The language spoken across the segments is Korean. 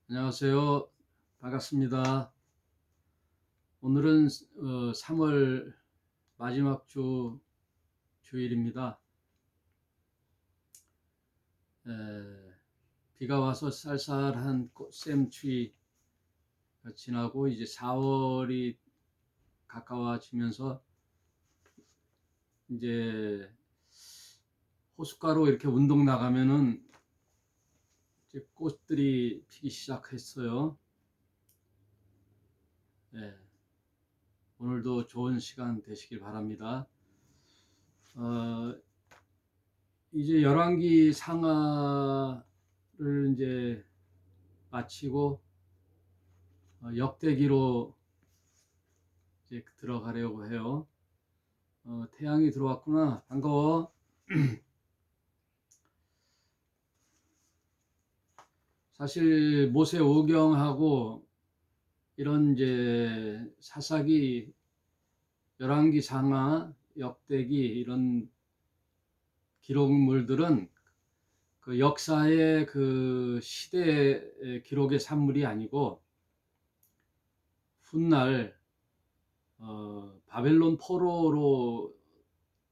안녕하세요. 반갑습니다. 오늘은 3월 마지막 주일입니다. 에, 비가 와서 쌀쌀한 샘추위가 지나고 이제 4월이 가까워지면서 이제 호숫가로 이렇게 운동 나가면은 이제 꽃들이 피기 시작했어요. 예, 오늘도 좋은 시간 되시길 바랍니다. 어, 이제 열왕기 상하를 이제 마치고 역대기로 이제 들어가려고 해요. 태양이 들어왔구나. 반가워. 사실 모세 오경하고 이런 이제 사사기, 열왕기, 상하, 역대기 이런 기록물들은 그 역사의 그 시대 기록의 산물이 아니고 훗날 바벨론 포로로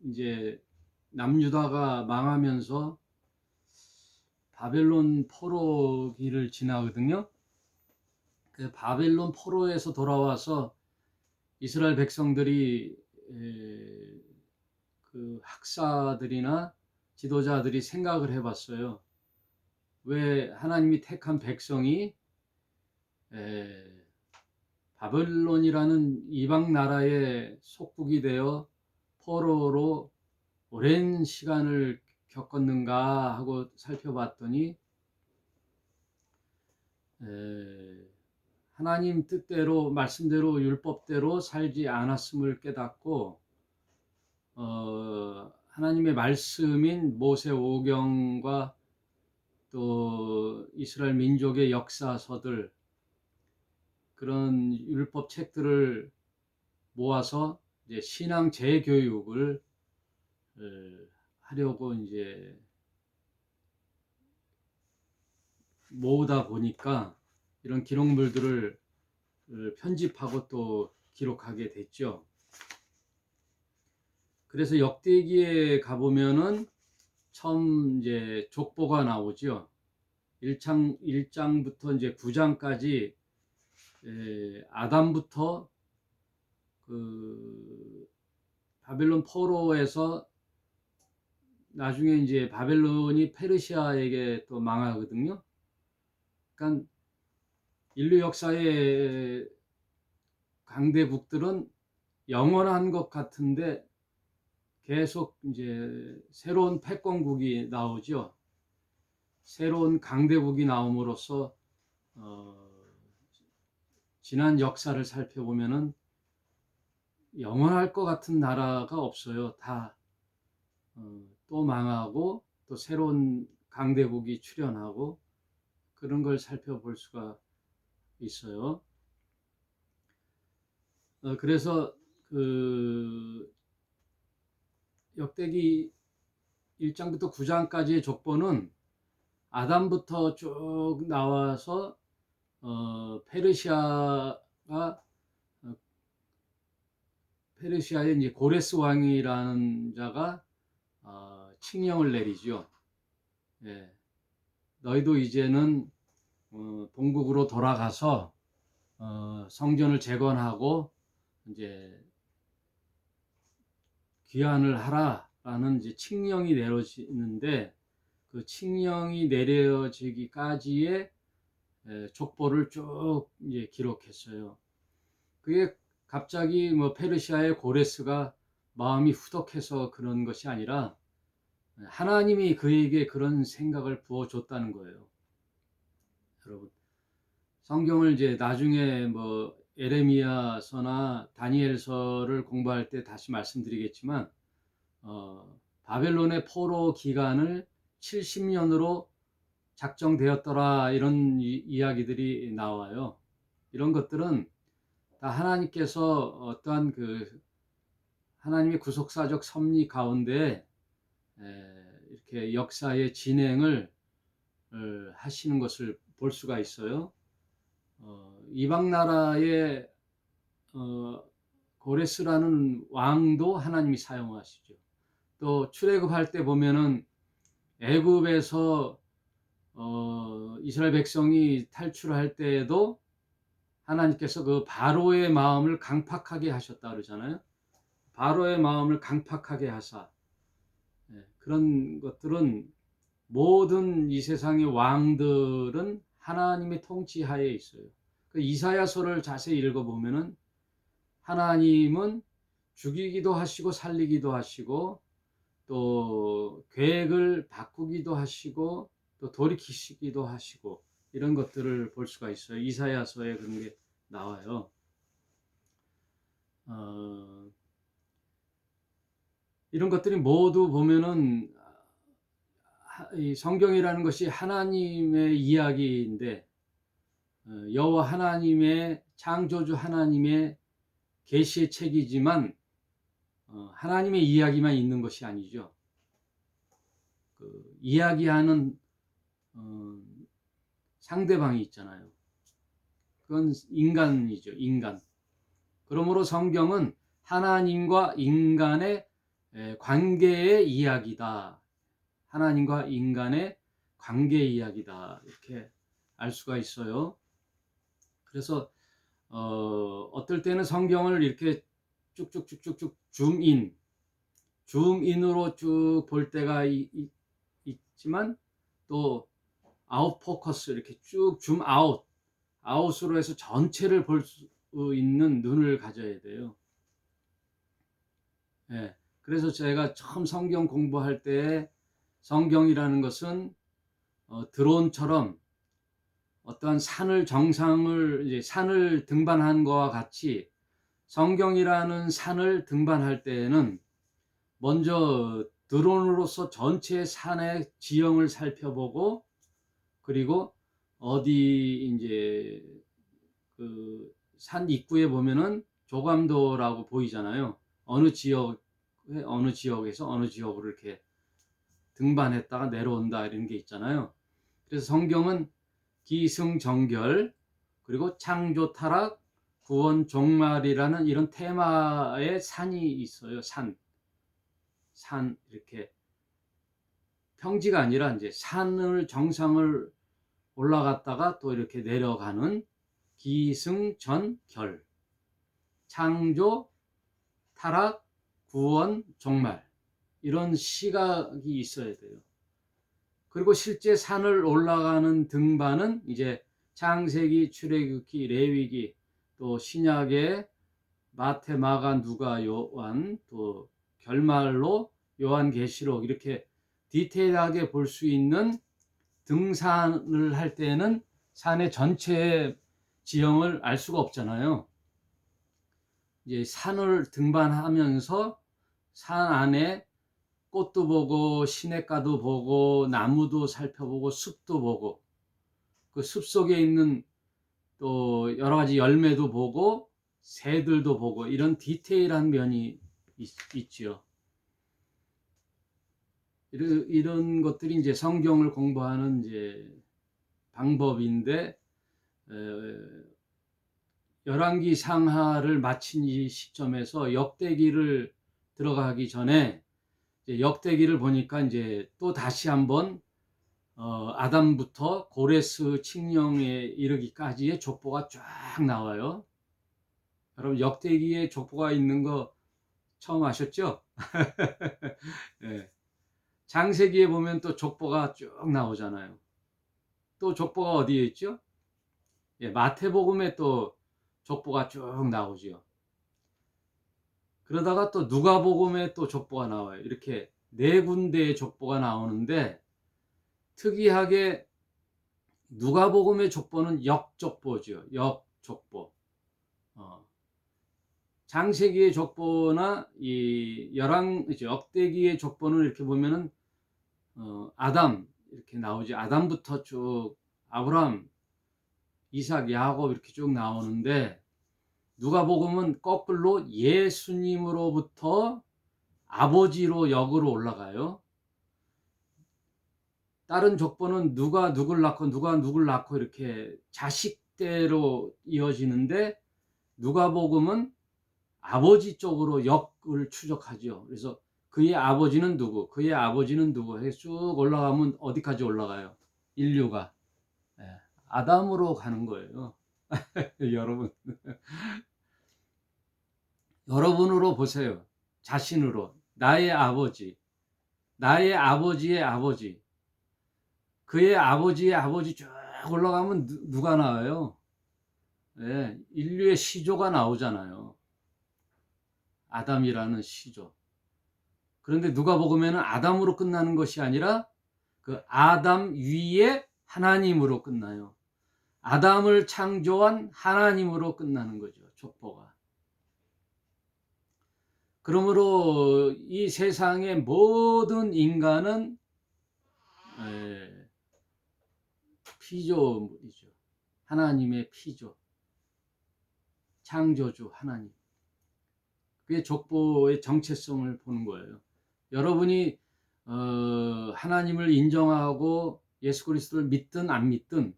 이제 남유다가 망하면서 바벨론 포로기를 지나거든요. 그 바벨론 포로에서 돌아와서 이스라엘 백성들이 그 학사들이나 지도자들이 생각을 해봤어요. 왜 하나님이 택한 백성이 바벨론이라는 이방 나라의 속국이 되어 포로로 오랜 시간을 겪었는가 하고 살펴봤더니 하나님 뜻대로 말씀대로 율법대로 살지 않았음을 깨닫고 하나님의 말씀인 모세오경과 또 이스라엘 민족의 역사서들 그런 율법 책들을 모아서 이제 신앙 재교육을 하려고 이제 모으다 보니까 이런 기록물들을 편집하고 또 기록하게 됐죠. 그래서 역대기에 가보면은 처음 이제 족보가 나오죠. 1장부터 이제 9장까지 아담부터 그 바벨론 포로에서 나중에 이제 바벨론이 페르시아에게 또 망하거든요. 그러니까 인류 역사의 강대국들은 영원한 것 같은데 계속 이제 새로운 패권국이 나오죠. 새로운 강대국이 나옴으로써 지난 역사를 살펴보면은 영원할 것 같은 나라가 없어요. 다 또 망하고 또 새로운 강대국이 출현하고 그런 걸 살펴볼 수가 있어요. 그래서 그 역대기 1장부터 9장까지의 족보는 아담부터 쭉 나와서 페르시아가 페르시아의 이제 고레스 왕이라는 자가 칙령을 내리죠. 예, 너희도 이제는 본국으로 돌아가서 성전을 재건하고 이제 귀환을 하라라는 이제 칙령이 내려지는데 그 칙령이 내려지기까지의 족보를 쭉 이제 기록했어요. 그게 갑자기 뭐 페르시아의 고레스가 마음이 후덕해서 그런 것이 아니라 하나님이 그에게 그런 생각을 부어줬다는 거예요. 여러분, 성경을 이제 나중에 뭐 에레미야서나 다니엘서를 공부할 때 다시 말씀드리겠지만 바벨론의 포로 기간을 70년으로 작정되었더라 이런 이야기들이 나와요. 이런 것들은 다 하나님께서 어떠한 그 하나님의 구속사적 섭리 가운데 이렇게 역사의 진행을 하시는 것을 볼 수가 있어요. 이방 나라의 고레스라는 왕도 하나님이 사용하시죠. 또 출애굽할 때 보면은 애굽에서 이스라엘 백성이 탈출할 때에도 하나님께서 그 바로의 마음을 강팍하게 하셨다 그러잖아요. 바로의 마음을 강팍하게 하사, 그런 것들은 모든 이 세상의 왕들은 하나님의 통치하에 있어요. 그 이사야서를 자세히 읽어보면은 하나님은 죽이기도 하시고 살리기도 하시고 또 계획을 바꾸기도 하시고 또 돌이키시기도 하시고 이런 것들을 볼 수가 있어요. 이사야서에 그런 게 나와요. 이런 것들이 모두 보면은 이 성경이라는 것이 하나님의 이야기인데 여호와 하나님의 창조주 하나님의 계시의 책이지만 하나님의 이야기만 있는 것이 아니죠. 그 이야기하는 상대방이 있잖아요. 그건 인간이죠. 인간. 그러므로 성경은 하나님과 인간의 관계의 이야기다. 하나님과 인간의 관계의 이야기다. 이렇게 알 수가 있어요. 그래서 어떨 때는 성경을 이렇게 쭉쭉쭉쭉쭉 줌인으로 쭉 볼 때가 있지만 또 아웃 포커스 이렇게 쭉 아웃으로 해서 전체를 볼 수 있는 눈을 가져야 돼요. 예. 그래서 제가 처음 성경 공부할 때 성경이라는 것은 드론처럼 어떠한 산을 등반한 것과 같이 성경이라는 산을 등반할 때에는 먼저 드론으로서 전체 산의 지형을 살펴보고 그리고 어디 이제 그 산 입구에 보면은 조감도라고 보이잖아요. 어느 지역에서 어느 지역으로 이렇게 등반했다가 내려온다 이런 게 있잖아요. 그래서 성경은 기승전결 그리고 창조 타락 구원 종말이라는 이런 테마의 산이 있어요. 산 이렇게 평지가 아니라 이제 정상을 올라갔다가 또 이렇게 내려가는 기승전결 창조 타락 구원 종말 이런 시각이 있어야 돼요. 그리고 실제 산을 올라가는 등반은 이제 창세기, 출애굽기, 레위기, 또 신약의 마태, 마가, 누가, 요한, 또 결말로 요한계시록 이렇게 디테일하게 볼 수 있는 등산을 할 때는 산의 전체 지형을 알 수가 없잖아요. 이제 산을 등반하면서 산 안에 꽃도 보고 시냇가도 보고 나무도 살펴보고 숲도 보고 그 숲 속에 있는 또 여러 가지 열매도 보고 새들도 보고 이런 디테일한 면이 있지요. 이런 것들이 이제 성경을 공부하는 이제 방법인데 열왕기 상하를 마친 이 시점에서 역대기를 들어가기 전에 이제 역대기를 보니까 이제 또 다시 한번 아담부터 고레스 칙령에 이르기까지의 족보가 쫙 나와요. 여러분 역대기에 족보가 있는 거 처음 아셨죠? 네. 창세기에 보면 또 족보가 쭉 나오잖아요. 또 족보가 어디에 있죠? 예, 마태복음에 또 족보가 쭉 나오죠. 그러다가 또 누가복음에 또 족보가 나와요. 이렇게 네 군데의 족보가 나오는데 특이하게 누가복음의 족보는 역족보죠. 역족보. 창세기의 족보나 이 역대기의 족보는 이렇게 보면은 아담 이렇게 나오지. 아담부터 쭉 아브라함, 이삭, 야곱 이렇게 쭉 나오는데 누가복음은 거꾸로 예수님으로부터 아버지로 역으로 올라가요. 다른 족보는 누가 누굴 낳고 누가 누굴 낳고 이렇게 자식 역대로 이어지는데 누가복음은 아버지 쪽으로 역을 추적하죠. 그래서 그의 아버지는 누구, 그의 아버지는 누구 해서 쭉 올라가면 어디까지 올라가요? 인류가 아담으로 가는 거예요. 여러분, 여러분으로 보세요. 자신으로. 나의 아버지, 나의 아버지의 아버지, 그의 아버지의 아버지 쭉 올라가면 누가 나와요? 인류의 시조가 나오잖아요. 아담이라는 시조. 그런데 누가복음에는 아담으로 끝나는 것이 아니라 그 아담 위에 하나님으로 끝나요. 아담을 창조한 하나님으로 끝나는 거죠, 족보가. 그러므로 이 세상의 모든 인간은 피조물이죠. 하나님의 피조. 창조주 하나님. 그게 족보의 정체성을 보는 거예요. 여러분이 하나님을 인정하고 예수 그리스도를 믿든 안 믿든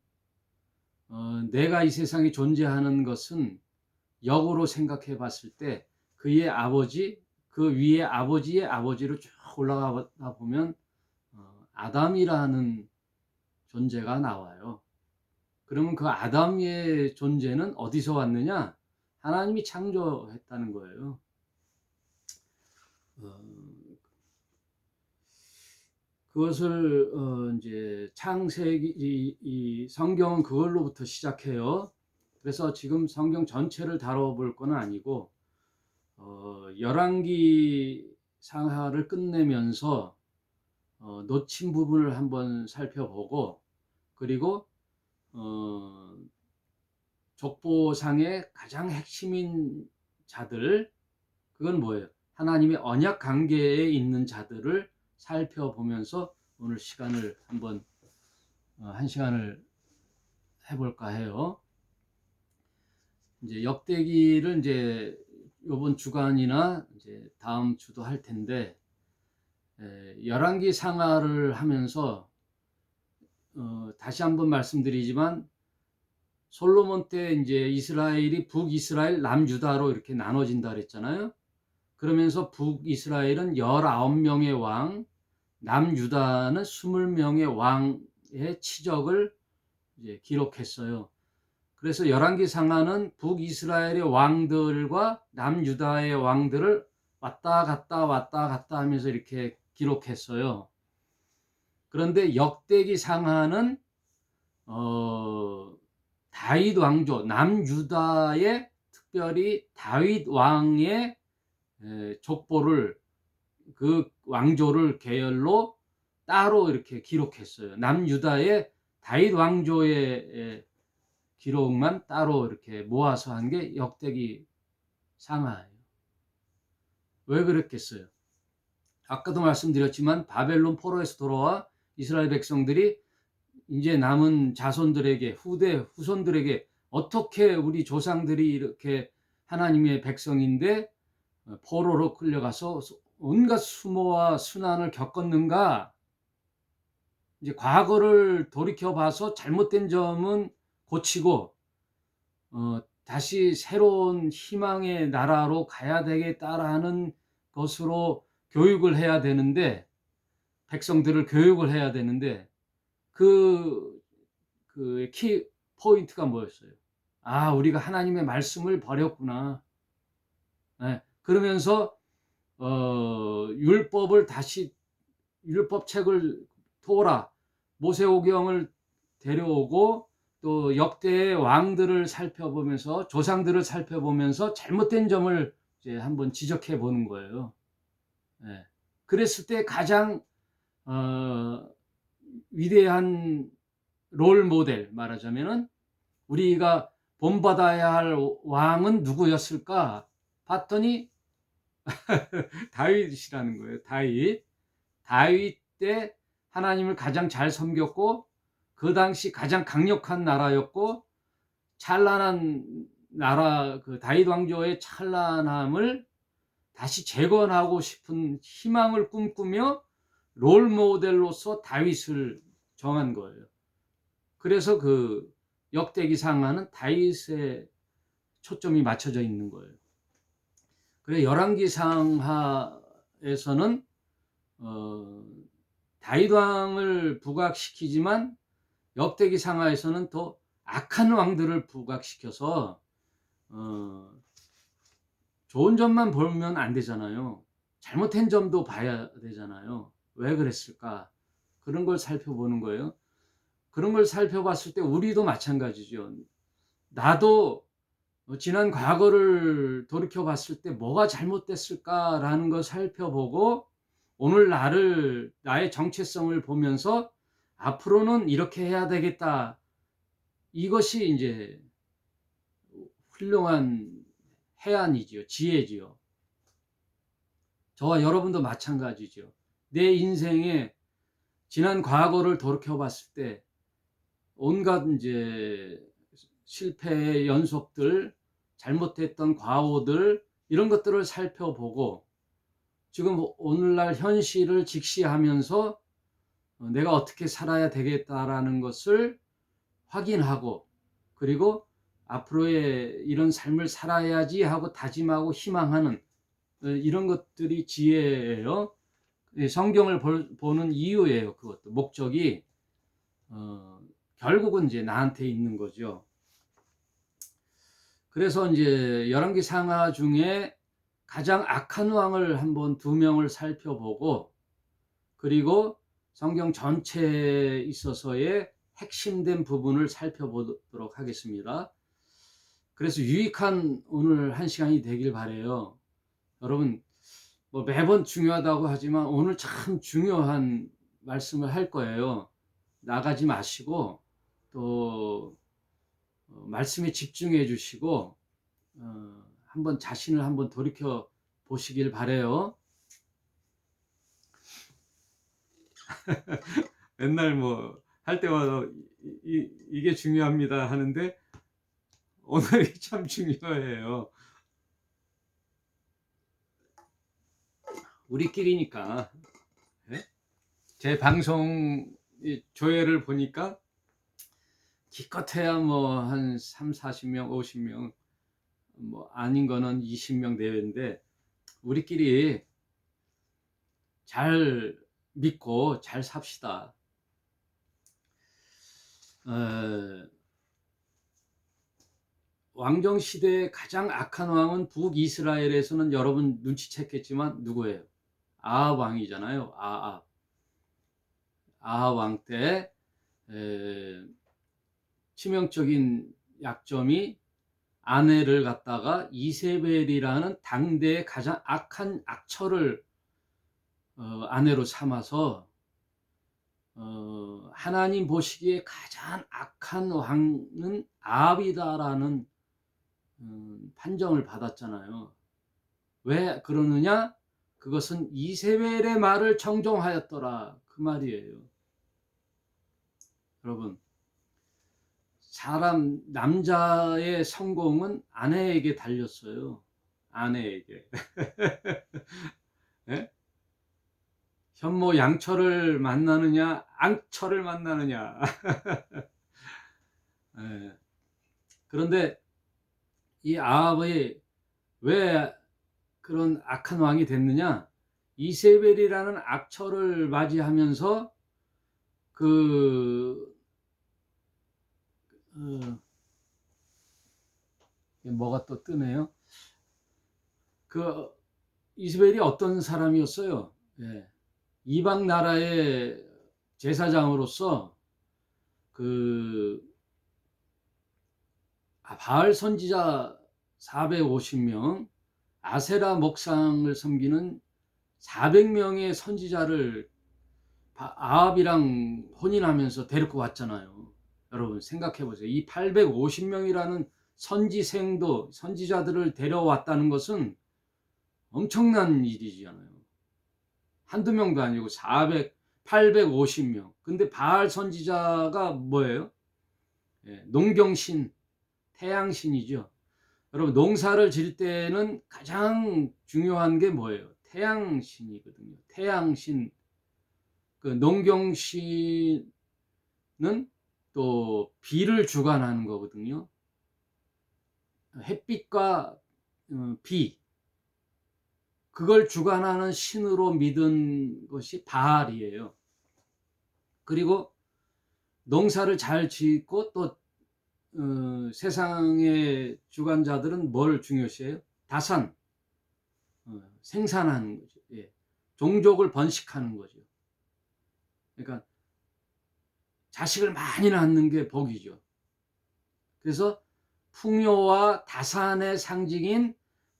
내가 이 세상에 존재하는 것은 역으로 생각해 봤을 때 그의 아버지, 그 위에 아버지의 아버지로 쭉 올라가 보면 아담이라는 존재가 나와요. 그러면 그 아담의 존재는 어디서 왔느냐? 하나님이 창조했다는 거예요. 그것을 이제 창세기 이 성경은 그걸로부터 시작해요. 그래서 지금 성경 전체를 다뤄볼 건 아니고 열왕기 상하를 끝내면서 놓친 부분을 한번 살펴보고 그리고 족보상의 가장 핵심인 자들 그건 뭐예요? 하나님의 언약 관계에 있는 자들을 살펴보면서 오늘 시간을 한번 한 시간을 해볼까 해요. 이제 역대기를 이제 이번 주간이나 이제 다음 주도 할 텐데 열왕기 상하를 하면서 다시 한번 말씀드리지만 솔로몬 때 이제 이스라엘이 북이스라엘, 남유다로 이렇게 나눠진다 그랬잖아요. 그러면서 북이스라엘은 19명의 왕, 남유다는 20명의 왕의 치적을 이제 기록했어요. 그래서 열왕기 상하는 북이스라엘의 왕들과 남유다의 왕들을 왔다 갔다 하면서 이렇게 기록했어요. 그런데 역대기 상하는 다윗 왕조, 남유다의 특별히 다윗 왕의 족보를 그 왕조를 계열로 따로 이렇게 기록했어요. 남유다의 다윗 왕조의 기록만 따로 이렇게 모아서 한 게 역대기 상하예요. 왜 그랬겠어요? 아까도 말씀드렸지만 바벨론 포로에서 돌아와 이스라엘 백성들이 이제 남은 자손들에게 후손들에게 어떻게 우리 조상들이 이렇게 하나님의 백성인데 포로로 끌려가서 온갖 수모와 순환을 겪었는가? 이제 과거를 돌이켜 봐서 잘못된 점은 고치고 다시 새로운 희망의 나라로 가야 되겠다라는 것으로 교육을 해야 되는데 백성들을 교육을 해야 되는데 그 키 포인트가 뭐였어요? 아, 우리가 하나님의 말씀을 버렸구나. 그러면서 율법책을 토라, 모세오경을 데려오고 또 역대의 왕들을 살펴보면서 조상들을 살펴보면서 잘못된 점을 이제 한번 지적해 보는 거예요. 그랬을 때 가장 위대한 롤 모델 말하자면은 우리가 본받아야 할 왕은 누구였을까 봤더니 다윗이라는 거예요. 다윗 때 하나님을 가장 잘 섬겼고 그 당시 가장 강력한 나라였고 찬란한 나라 그 다윗 왕조의 찬란함을 다시 재건하고 싶은 희망을 꿈꾸며 롤 모델로서 다윗을 정한 거예요. 그래서 그 역대기 상하는 다윗에 초점이 맞춰져 있는 거예요. 그래 열왕기 상하에서는 다윗 왕을 부각시키지만 역대기 상하에서는 더 악한 왕들을 부각시켜서 좋은 점만 보면 안 되잖아요. 잘못된 점도 봐야 되잖아요. 왜 그랬을까? 그런 걸 살펴보는 거예요. 그런 걸 살펴봤을 때 우리도 마찬가지죠. 나도 지난 과거를 돌이켜 봤을 때 뭐가 잘못됐을까라는 걸 살펴보고 오늘 나의 정체성을 보면서 앞으로는 이렇게 해야 되겠다. 이것이 이제 훌륭한 해안이지요. 지혜지요. 저와 여러분도 마찬가지죠. 내 인생에 지난 과거를 돌이켜 봤을 때 온갖 이제 실패의 연속들, 잘못했던 과오들 이런 것들을 살펴보고 지금 오늘날 현실을 직시하면서 내가 어떻게 살아야 되겠다라는 것을 확인하고 그리고 앞으로의 이런 삶을 살아야지 하고 다짐하고 희망하는 이런 것들이 지혜예요. 성경을 보는 이유예요. 그것도 목적이 결국은 이제 나한테 있는 거죠. 그래서 이제 열왕기 상하 중에 가장 악한 왕을 한번 2명을 살펴보고 그리고 성경 전체에 있어서의 핵심된 부분을 살펴보도록 하겠습니다. 그래서 유익한 오늘 한 시간이 되길 바래요. 여러분 뭐 매번 중요하다고 하지만 오늘 참 중요한 말씀을 할 거예요. 나가지 마시고 또 말씀에 집중해 주시고 한번 자신을 한번 돌이켜 보시길 바래요. 맨날 뭐 할 때마다 이게 중요합니다 하는데 오늘이 참 중요해요. 우리끼리니까. 제 방송 조회를 보니까 기껏해야 뭐 한 3, 40명, 50명 뭐 아닌 거는 20명 내외인데 우리끼리 잘 믿고 잘 삽시다. 왕정 시대의 가장 악한 왕은 북이스라엘에서는 여러분 눈치챘겠지만 누구예요? 아합 왕이잖아요. 아합 왕 때 치명적인 약점이 아내를 갖다가 이세벨이라는 당대의 가장 악한 악처를 아내로 삼아서 하나님 보시기에 가장 악한 왕은 아합이다라는 판정을 받았잖아요. 왜 그러느냐? 그것은 이세벨의 말을 청종하였더라 그 말이에요. 여러분 남자의 성공은 아내에게 달렸어요. 아내에게. 네? 현모 양처를 만나느냐 앙처를 만나느냐. 네. 그런데 이 아합이 왜 그런 악한 왕이 됐느냐? 이세벨이라는 악처를 맞이하면서 뭐가 또 뜨네요. 이세벨이 어떤 사람이었어요? 예. 이방 나라의 제사장으로서 바알 선지자 450명, 아세라 목상을 섬기는 400명의 선지자를 아합이랑 혼인하면서 데리고 왔잖아요. 여러분 생각해 보세요. 이 850명이라는 선지자들을 데려왔다는 것은 엄청난 일이잖아요. 한두 명도 아니고 850명. 근데 바알 선지자가 뭐예요? 농경신, 태양신이죠. 여러분 농사를 질 때는 가장 중요한 게 뭐예요? 태양신이거든요. 태양신. 농경신은 또 비를 주관하는 거거든요. 햇빛과 비, 그걸 주관하는 신으로 믿은 것이 바알이에요. 그리고 농사를 잘 짓고 또 세상의 주관자들은 뭘 중요시해요? 다산, 생산하는 거죠. 예. 종족을 번식하는 거죠. 그러니까 자식을 많이 낳는 게 복이죠. 그래서 풍요와 다산의 상징인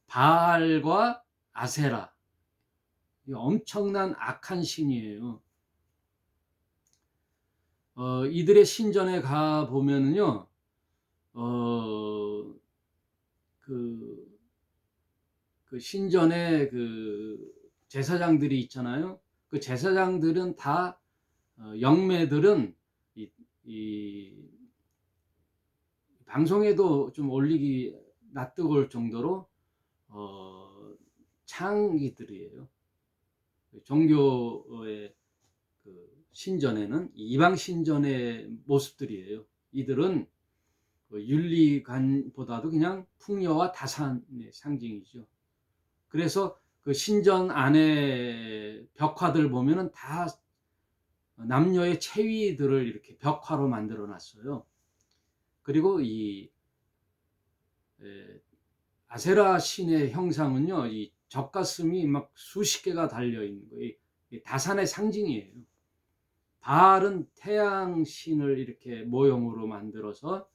바알과 아세라, 엄청난 악한 신이에요. 이들의 신전에 가 보면은요, 그 신전에 그 제사장들이 있잖아요. 그 제사장들은 다 영매들은 이 방송에도 좀 올리기 낯뜨거울 정도로 창기들이에요. 종교의 그 신전에는 이방 신전의 모습들이에요. 이들은 윤리관보다도 그냥 풍요와 다산의 상징이죠. 그래서 그 신전 안에 벽화들 보면은 다 남녀의 체위들을 이렇게 벽화로 만들어 놨어요. 그리고 이 아세라 신의 형상은요, 이 젖가슴이 막 수십 개가 달려 있는 거예요. 다산의 상징이에요. 바알은 태양 신을 이렇게 모형으로 만들어서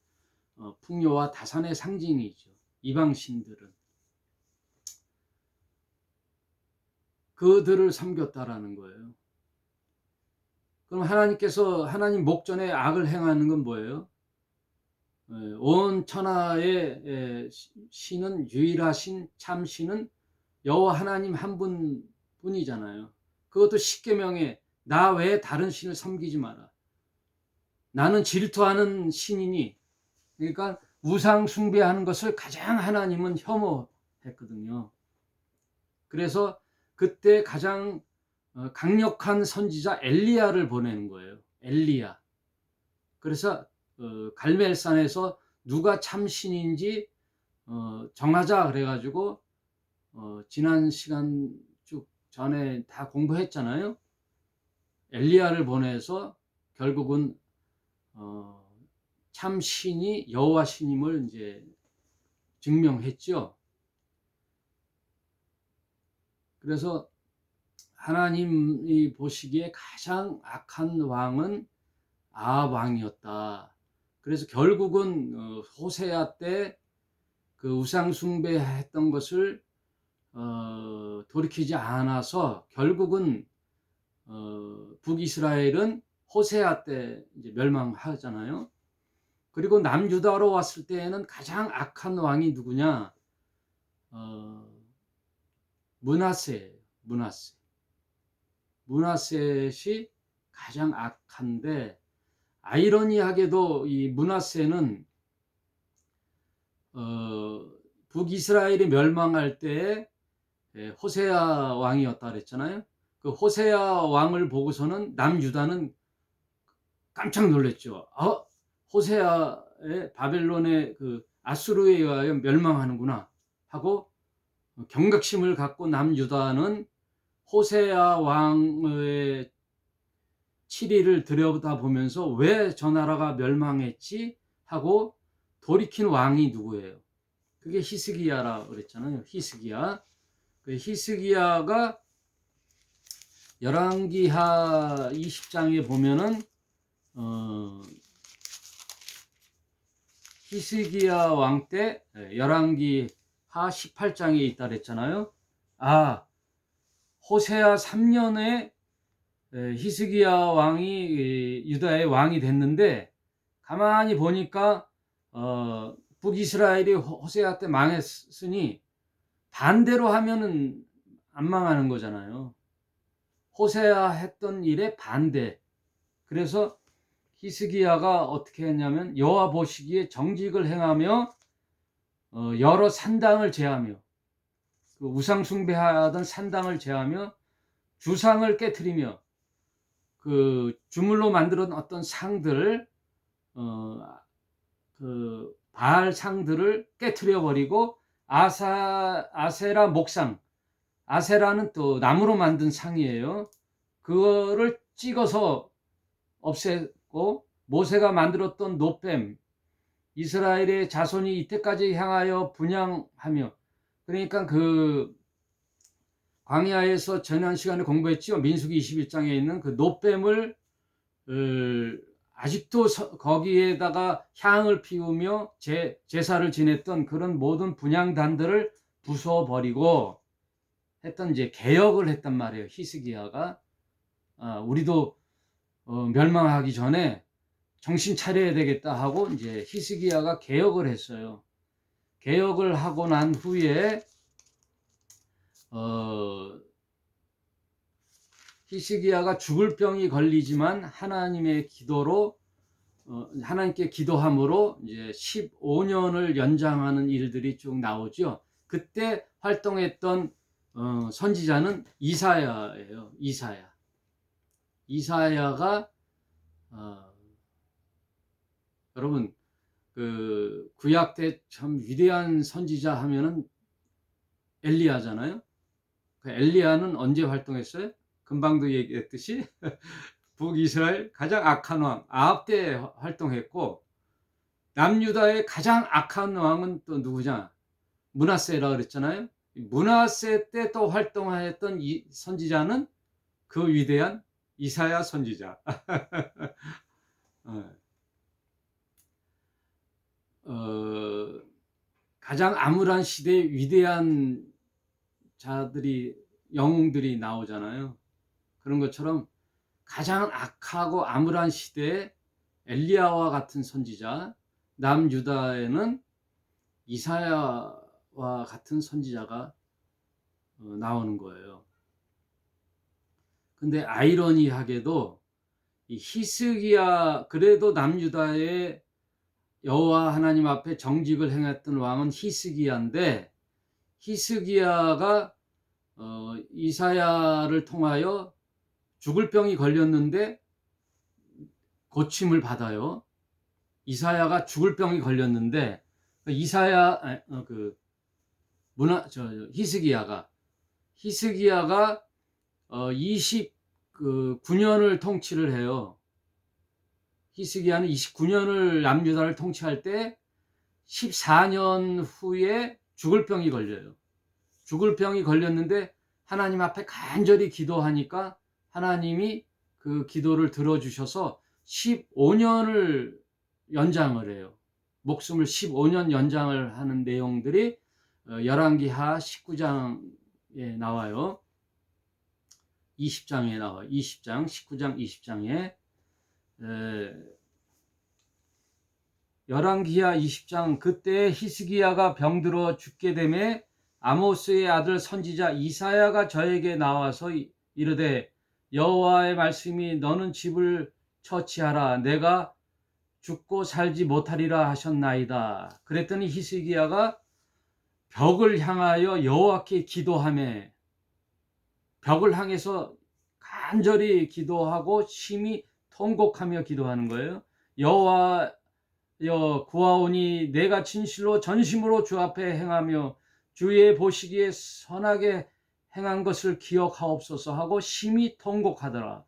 풍요와 다산의 상징이죠. 이방 신들은 그들을 섬겼다라는 거예요. 그럼 하나님께서 하나님 목전에 악을 행하는 건 뭐예요? 온 천하의 신은, 유일하신 참 신은 여호와 하나님 한 분뿐이잖아요. 그것도 십계명에 나 외에 다른 신을 섬기지 마라. 나는 질투하는 신이니, 그러니까 우상 숭배하는 것을 가장 하나님은 혐오했거든요. 그래서 그때 가장 강력한 선지자 엘리야를 보내는 거예요. 엘리야. 그래서 갈멜산에서 누가 참 신인지 정하자 그래가지고 지난 시간 쭉 전에 다 공부했잖아요. 엘리야를 보내서 결국은 참 신이 여호와 신임을 이제 증명했죠. 그래서 하나님이 보시기에 가장 악한 왕은 아합 왕이었다. 그래서 결국은 호세아 때 그 우상 숭배했던 것을 돌이키지 않아서 결국은 북이스라엘은 호세아 때 이제 멸망하잖아요. 그리고 남유다로 왔을 때에는 가장 악한 왕이 누구냐? 므낫세예요. 므낫셋이 가장 악한데, 아이러니하게도 이 므낫세는 북이스라엘이 멸망할 때 호세아 왕이었다 그랬잖아요. 그 호세아 왕을 보고서는 남유다는 깜짝 놀랐죠. 호세아의 바벨론의 그 아수르에 의하여 멸망하는구나 하고 경각심을 갖고 남유다는 호세아 왕의 치리를 들여다보면서 왜 저 나라가 멸망했지 하고 돌이킨 왕이 누구예요? 그게 히스기야라 그랬잖아요. 히스기야. 그 히스기야가 열왕기하 20장에 보면은 히스기야 왕 때 열왕기하 18장에 있다 그랬잖아요. 호세아 3년에 히스기야 왕이 유다의 왕이 됐는데, 가만히 보니까 북이스라엘이 호세아 때 망했으니 반대로 하면은 안 망하는 거잖아요. 호세아 했던 일에 반대. 그래서 히스기야가 어떻게 했냐면 여호와 보시기에 정직을 행하며 여러 산당을 제하며, 그 우상 숭배하던 산당을 제하며 주상을 깨트리며 그 주물로 만들어 어떤 상들 그 바알 상들을 깨트려 버리고 아세라 목상, 아세라는 또 나무로 만든 상이에요. 그거를 찍어서 없앴고, 모세가 만들었던 노뱀, 이스라엘의 자손이 이때까지 향하여 분향하며, 그러니까 그 광야에서 지난 시간에 공부했죠. 민수기 21장에 있는 그 노뱀을 아직도 거기에다가 향을 피우며 제사를 지냈던 그런 모든 분향단들을 부숴버리고 했던, 이제 개혁을 했단 말이에요. 히스기야가. 우리도 멸망하기 전에 정신 차려야 되겠다 하고 이제 히스기야가 개혁을 했어요. 개혁을 하고 난 후에 히스기야가 죽을 병이 걸리지만 하나님의 기도로 하나님께 기도함으로 이제 15년을 연장하는 일들이 쭉 나오죠. 그때 활동했던 선지자는 이사야예요. 이사야가 여러분 그 구약 때 참 위대한 선지자 하면은 엘리야잖아요. 그 엘리야는 언제 활동했어요? 금방도 얘기했듯이 북이스라엘 가장 악한 왕 아합 때 활동했고, 남유다의 가장 악한 왕은 또 누구냐? 므낫세라 그랬잖아요. 므낫세 때 또 활동하였던 이 선지자는 그 위대한 이사야 선지자. 가장 암울한 시대의 위대한 자들이, 영웅들이 나오잖아요. 그런 것처럼 가장 악하고 암울한 시대에 엘리야와 같은 선지자, 남유다에는 이사야와 같은 선지자가 나오는 거예요. 근데 아이러니하게도 이 히스기야, 그래도 남유다의 여호와 하나님 앞에 정직을 행했던 왕은 히스기야인데, 히스기야가 이사야를 통하여 죽을 병이 걸렸는데 고침을 받아요. 이사야가 죽을 병이 걸렸는데 히스기야가 29년을 통치를 해요. 히스기야는 29년을 남유다를 통치할 때 14년 후에 죽을 병이 걸려요. 죽을 병이 걸렸는데 하나님 앞에 간절히 기도하니까 하나님이 그 기도를 들어주셔서 15년을 연장을 해요. 목숨을 15년 연장을 하는 내용들이 열왕기하 19장에 나와요. 20장에 나와요. 20장, 19장, 20장에 열왕기하 20장, 그때 히스기야가 병들어 죽게 되매 아모스의 아들 선지자 이사야가 저에게 나와서 이르되 여호와의 말씀이 너는 집을 처치하라, 내가 죽고 살지 못하리라 하셨나이다. 그랬더니 히스기야가 벽을 향하여 여호와께 기도하며, 벽을 향해서 간절히 기도하고 심히 통곡하며 기도하는 거예요. 여호와여 구하오니 내가 진실로 전심으로 주 앞에 행하며 주의 보시기에 선하게 행한 것을 기억하옵소서 하고 심히 통곡하더라.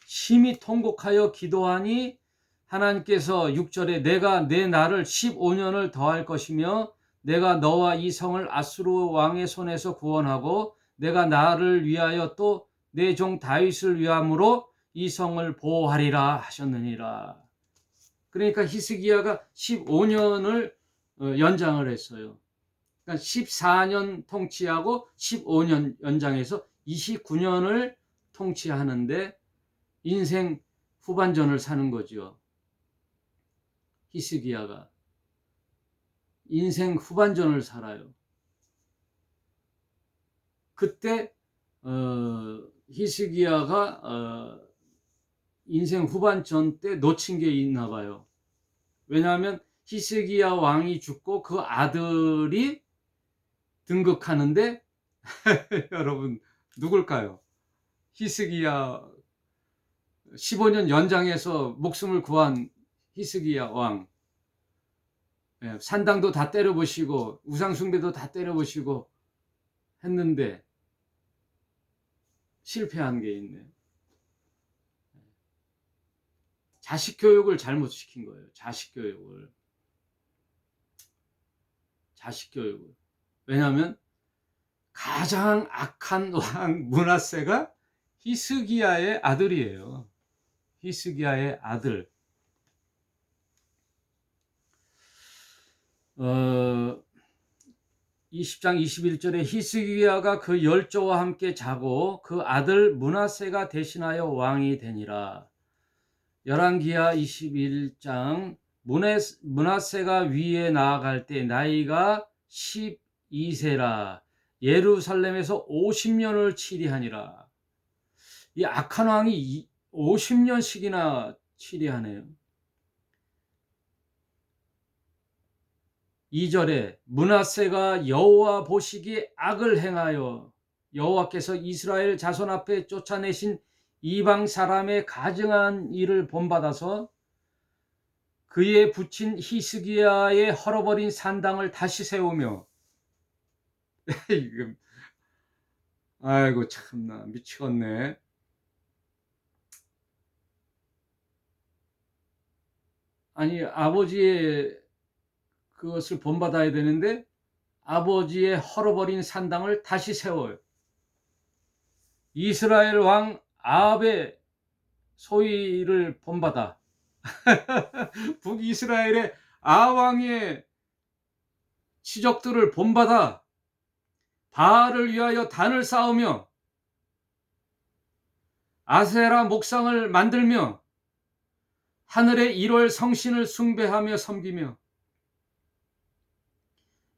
심히 통곡하여 기도하니 하나님께서 6절에 내가 내 날을 15년을 더할 것이며 내가 너와 이 성을 아수르 왕의 손에서 구원하고 내가 나를 위하여 또 내 종 다윗을 위함으로 이 성을 보호하리라 하셨느니라. 그러니까 히스기야가 15년을 연장을 했어요. 그러니까 14년 통치하고 15년 연장해서 29년을 통치하는데 인생 후반전을 사는 거죠. 히스기야가 인생 후반전을 살아요. 그때 히스기야가 인생 후반전 때 놓친 게 있나 봐요. 왜냐하면 히스기야 왕이 죽고 그 아들이 등극하는데 여러분 누굴까요? 히스기야 15년 연장해서 목숨을 구한 히스기야 왕. 예, 산당도 다 때려보시고 우상숭배도 다 때려보시고 했는데 실패한 게 있네. 자식 교육을 잘못 시킨 거예요. 자식 교육을. 왜냐하면 가장 악한 왕 므낫세가 히스기야의 아들이에요. 히스기야의 아들. 20장 21절에 히스기야가 그 열조와 함께 자고 그 아들 므낫세가 대신하여 왕이 되니라. 열왕기하 21장 므낫세가 위에 나아갈 때 나이가 12세라. 예루살렘에서 50년을 치리하니라. 이 악한 왕이 50년씩이나 치리하네요. 2절에 므낫세가 여호와 보시기에 악을 행하여 여호와께서 이스라엘 자손 앞에 쫓아내신 이방 사람의 가증한 일을 본받아서 그의 부친 히스기야의 헐어버린 산당을 다시 세우며 아이고 참나 미치겠네. 아니 아버지의 그것을 본받아야 되는데 아버지의 헐어버린 산당을 다시 세워요. 이스라엘 왕 아합의 소위를 본받아 북이스라엘의 아합 왕의 치적들을 본받아 바알을 위하여 단을 쌓으며 아세라 목상을 만들며 하늘의 1월 성신을 숭배하며 섬기며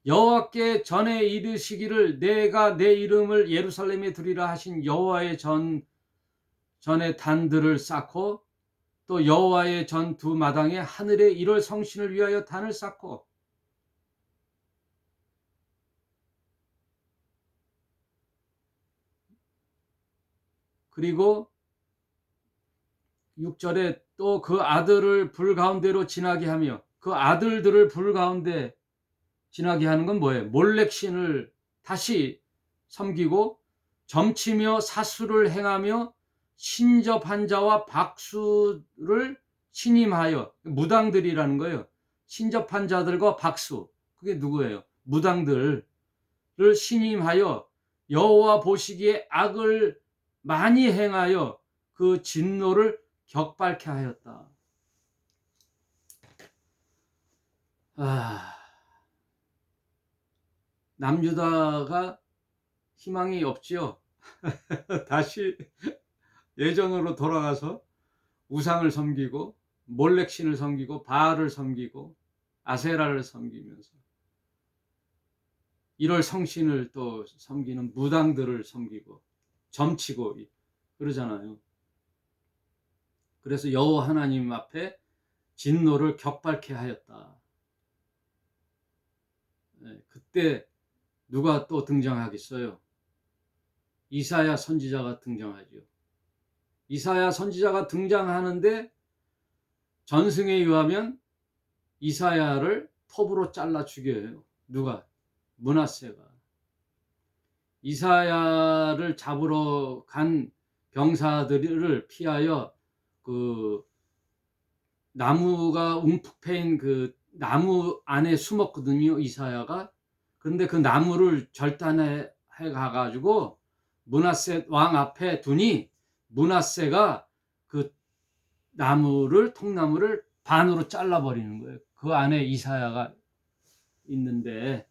여호와께 전에 이르시기를 내가 내 이름을 예루살렘에 두리라 하신 여호와의 전에 단들을 쌓고 또 여호와의 전 두 마당에 하늘의 1월 성신을 위하여 단을 쌓고 그리고 6절에 또 그 아들을 불 가운데로 지나게 하며 그 아들들을 불 가운데 지나게 하는 건 뭐예요? 몰렉신을 다시 섬기고 점치며 사수를 행하며 신접한 자와 박수를 신임하여 무당들이라는 거예요. 신접한 자들과 박수 그게 누구예요? 무당들을 신임하여 여호와 보시기에 악을 많이 행하여 그 진노를 격발케 하였다. 남유다가 희망이 없지요. 다시 예전으로 돌아가서 우상을 섬기고 몰렉신을 섬기고 바알을 섬기고 아세라를 섬기면서 1월 성신을 또 섬기는 무당들을 섬기고 점치고 그러잖아요. 그래서 여호와 하나님 앞에 진노를 격발케 하였다. 그때 누가 또 등장하겠어요? 이사야 선지자가 등장하죠. 이사야 선지자가 등장하는데 전승에 의하면 이사야를 톱으로 잘라 죽여요. 누가? 므낫세가. 이사야를 잡으러 간 병사들을 피하여 그 나무가 움푹 패인 그 나무 안에 숨었거든요, 이사야가. 그런데 그 나무를 절단해 가가지고 므낫세 왕 앞에 두니 므낫세가 그 통나무를 반으로 잘라버리는 거예요. 그 안에 이사야가 있는데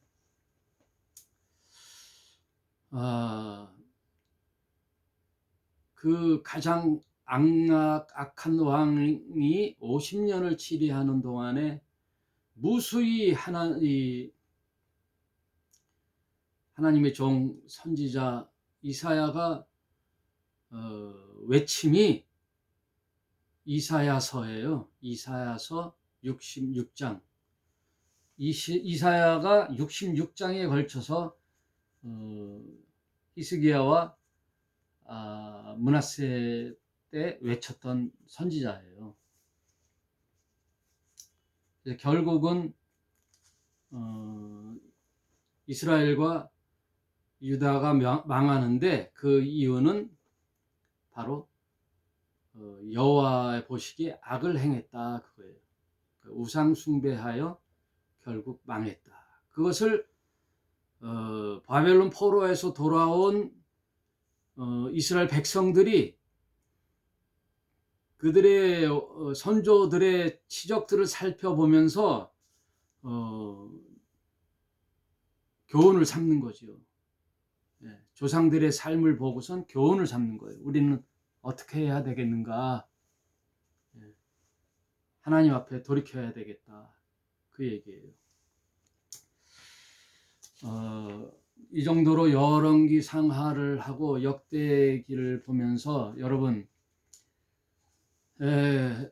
그 가장 악한 왕이 50년을 치리하는 동안에 무수히 하나님의 종 선지자 이사야가 외침이 이사야서예요. 이사야서 66장. 이사야가 66장에 걸쳐서 히스기야와 므낫세 때 외쳤던 선지자예요. 결국은 이스라엘과 유다가 망하는데 그 이유는 바로 여호와 보시기에 악을 행했다 그거예요. 우상 숭배하여 결국 망했다. 그것을 바벨론 포로에서 돌아온 이스라엘 백성들이 그들의 선조들의 치적들을 살펴보면서 교훈을 삼는 거죠. 조상들의 삶을 보고선 교훈을 삼는 거예요. 우리는 어떻게 해야 되겠는가? 하나님 앞에 돌이켜야 되겠다. 그 얘기예요. 이 정도로 열왕기 상하를 하고 역대기를 보면서 여러분 그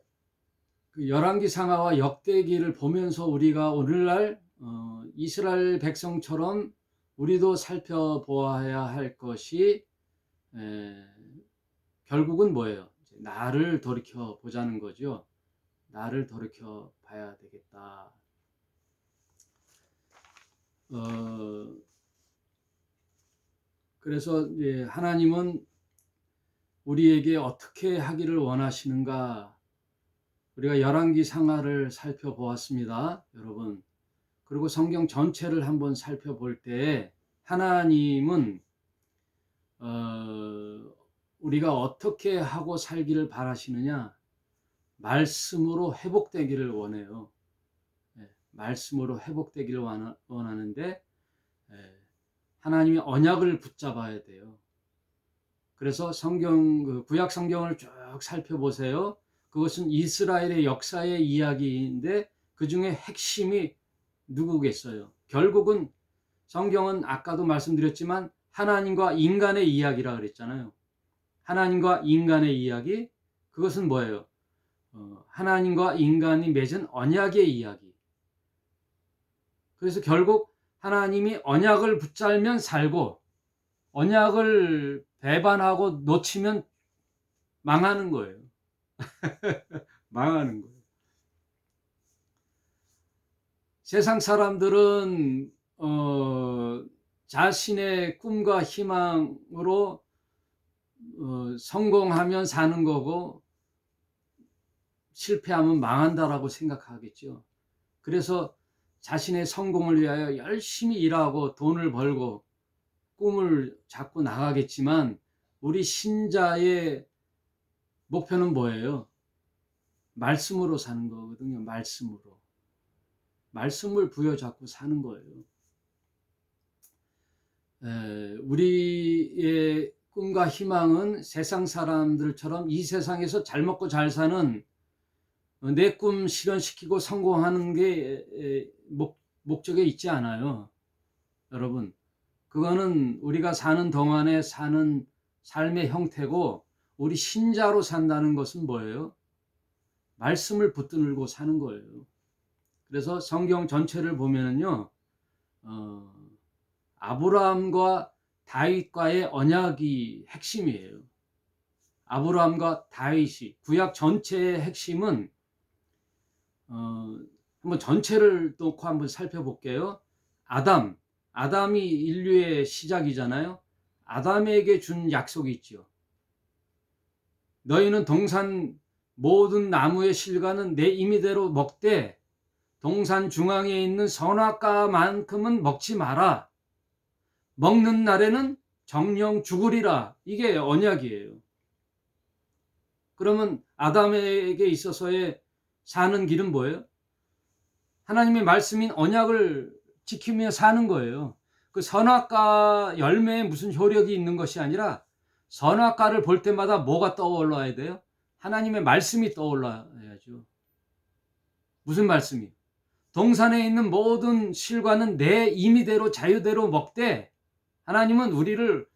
열왕기 상하와 역대기를 보면서 우리가 오늘날 이스라엘 백성처럼 우리도 살펴보아야 할 것이 결국은 뭐예요? 나를 돌이켜 보자는 거죠. 나를 돌이켜 봐야 되겠다. 그래서 이제 하나님은 우리에게 어떻게 하기를 원하시는가? 우리가 열왕기 상하를 살펴보았습니다, 여러분. 그리고 성경 전체를 한번 살펴볼 때 하나님은 우리가 어떻게 하고 살기를 바라시느냐? 말씀으로 회복되기를 원해요. 말씀으로 회복되기를 원하는데 하나님의 언약을 붙잡아야 돼요. 그래서 구약 성경을 쭉 살펴보세요. 그것은 이스라엘의 역사의 이야기인데 그 중에 핵심이 누구겠어요? 결국은 성경은 아까도 말씀드렸지만 하나님과 인간의 이야기라 그랬잖아요. 하나님과 인간의 이야기, 그것은 뭐예요? 하나님과 인간이 맺은 언약의 이야기. 그래서 결국 하나님이 언약을 붙잡으면 살고 언약을 배반하고 놓치면 망하는 거예요. 망하는 거예요. 세상 사람들은 자신의 꿈과 희망으로 성공하면 사는 거고 실패하면 망한다라고 생각하겠죠. 그래서 자신의 성공을 위하여 열심히 일하고 돈을 벌고 꿈을 잡고 나가겠지만 우리 신자의 목표는 뭐예요? 말씀으로 사는 거거든요. 말씀을 부여잡고 사는 거예요. 우리의 꿈과 희망은 세상 사람들처럼 이 세상에서 잘 먹고 잘 사는 내 꿈 실현시키고 성공하는 게 목적에 있지 않아요. 여러분, 그거는 우리가 사는 동안에 사는 삶의 형태고 우리 신자로 산다는 것은 뭐예요? 말씀을 붙들고 사는 거예요. 그래서 성경 전체를 보면은요, 아브라함과 다윗과의 언약이 핵심이에요. 아브라함과 다윗이 구약 전체의 핵심은 한번 전체를 놓고 한번 살펴볼게요. 아담이 인류의 시작이잖아요. 아담에게 준 약속이 있죠. 너희는 동산 모든 나무의 실과는 내 임의대로 먹되 동산 중앙에 있는 선악과만큼은 먹지 마라. 먹는 날에는 정령 죽으리라. 이게 언약이에요. 그러면 아담에게 있어서의 사는 길은 뭐예요? 하나님의 말씀인 언약을 지키며 사는 거예요. 그 선악과 열매에 무슨 효력이 있는 것이 아니라 선악과를 볼 때마다 뭐가 떠올라야 돼요? 하나님의 말씀이 떠올라야죠. 무슨 말씀이? 동산에 있는 모든 실과는 내 임의대로 자유대로 먹되, 하나님은 우리를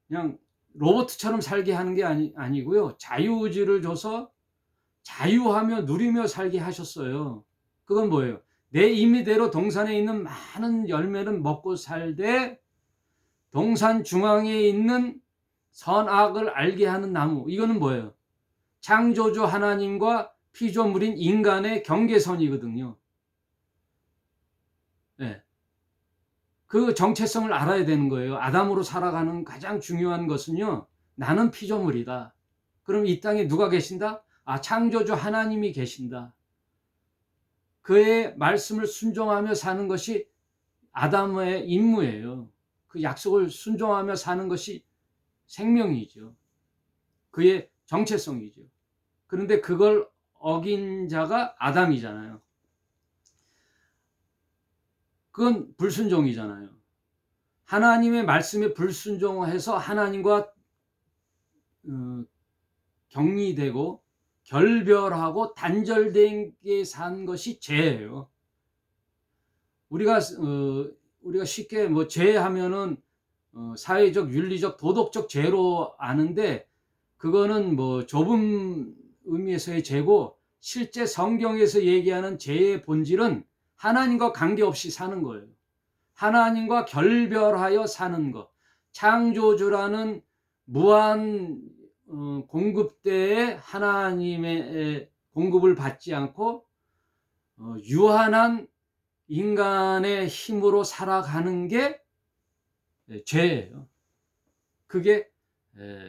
그냥 로봇처럼 살게 하는 게 아니고요. 자유의지를 줘서 자유하며 누리며 살게 하셨어요. 그건 뭐예요? 내 임의대로 동산에 있는 많은 열매는 먹고 살되 동산 중앙에 있는 선악을 알게 하는 나무, 이거는 뭐예요? 창조주 하나님과 피조물인 인간의 경계선이거든요. 네. 그 정체성을 알아야 되는 거예요. 아담으로 살아가는 가장 중요한 것은요, 나는 피조물이다. 그럼 이 땅에 누가 계신다? 창조주 하나님이 계신다. 그의 말씀을 순종하며 사는 것이 아담의 임무예요. 그 약속을 순종하며 사는 것이 생명이죠. 그의 정체성이죠. 그런데 그걸 어긴 자가 아담이잖아요. 그건 불순종이잖아요. 하나님의 말씀에 불순종해서 하나님과 격리되고 결별하고 단절되게 산 것이 죄예요. 우리가 쉽게 뭐 죄하면은 사회적, 윤리적, 도덕적 죄로 아는데, 그거는 뭐 좁은 의미에서의 죄고, 실제 성경에서 얘기하는 죄의 본질은 하나님과 관계없이 사는 거예요. 하나님과 결별하여 사는 것. 창조주라는 무한 공급대에 하나님의 공급을 받지 않고 유한한 인간의 힘으로 살아가는 게 죄예요. 그게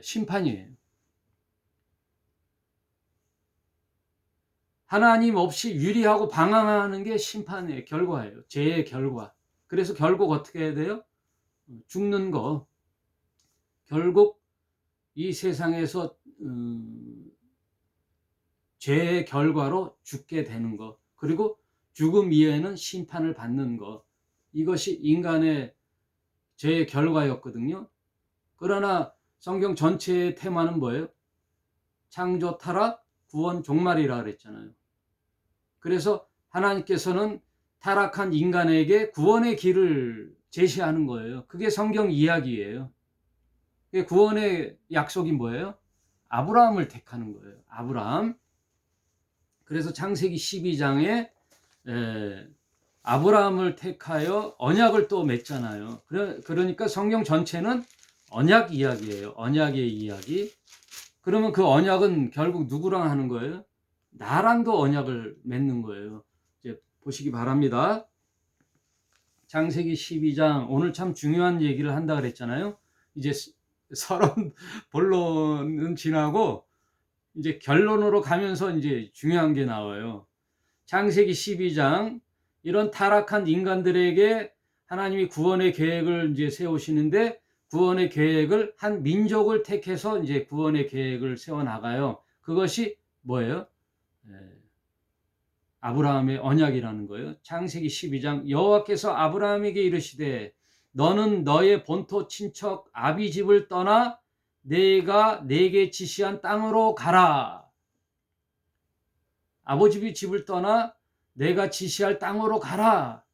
심판이에요. 하나님 없이 유리하고 방황하는 게 심판의 결과예요. 죄의 결과. 그래서 결국 어떻게 해야 돼요? 죽는 거. 결국 이 세상에서 죄의 결과로 죽게 되는 거. 그리고 죽음 이후에는 심판을 받는 거. 이것이 인간의 죄의 결과였거든요. 그러나 성경 전체의 테마는 뭐예요? 창조, 타락, 구원, 종말이라 그랬잖아요. 그래서 하나님께서는 타락한 인간에게 구원의 길을 제시하는 거예요. 그게 성경 이야기예요. 구원의 약속이 뭐예요? 아브라함을 택하는 거예요. 아브라함. 그래서 창세기 12장에 아브라함을 택하여 언약을 또 맺잖아요. 그러니까 성경 전체는 언약 이야기예요. 언약의 이야기. 그러면 그 언약은 결국 누구랑 하는 거예요? 나랑도 언약을 맺는 거예요. 이제 보시기 바랍니다. 창세기 12장, 오늘 참 중요한 얘기를 한다 그랬잖아요. 이제 서론 본론은 지나고 이제 결론으로 가면서 이제 중요한 게 나와요. 창세기 12장, 이런 타락한 인간들에게 하나님이 구원의 계획을 이제 세우시는데, 구원의 계획을 한 민족을 택해서 이제 구원의 계획을 세워 나가요. 그것이 뭐예요? 아브라함의 언약이라는 거예요. 창세기 12장, 여호와께서 아브라함에게 이르시되 너는 너의 본토 친척 아비 집을 떠나 내가 내게 지시한 땅으로 가라. 아버지 집을 떠나 내가 지시할 땅으로 가라.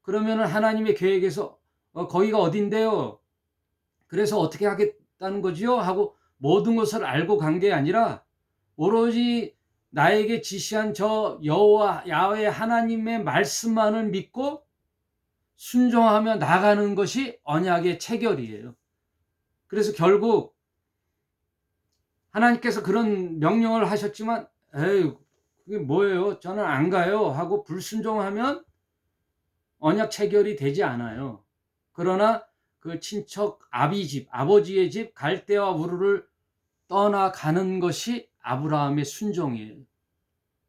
그러면은 하나님의 계획에서 거기가 어딘데요? 그래서 어떻게 하겠다는 거지요? 하고 모든 것을 알고 간 게 아니라 오로지 나에게 지시한 저 여호와 야훼 하나님의 말씀만을 믿고 순종하며 나가는 것이 언약의 체결이에요. 그래서 결국 하나님께서 그런 명령을 하셨지만, 에이, 그게 뭐예요? 저는 안 가요 하고 불순종하면 언약 체결이 되지 않아요. 그러나 그 친척 아비 집, 아버지의 집 갈대와 우르를 떠나가는 것이 아브라함의 순종이에요.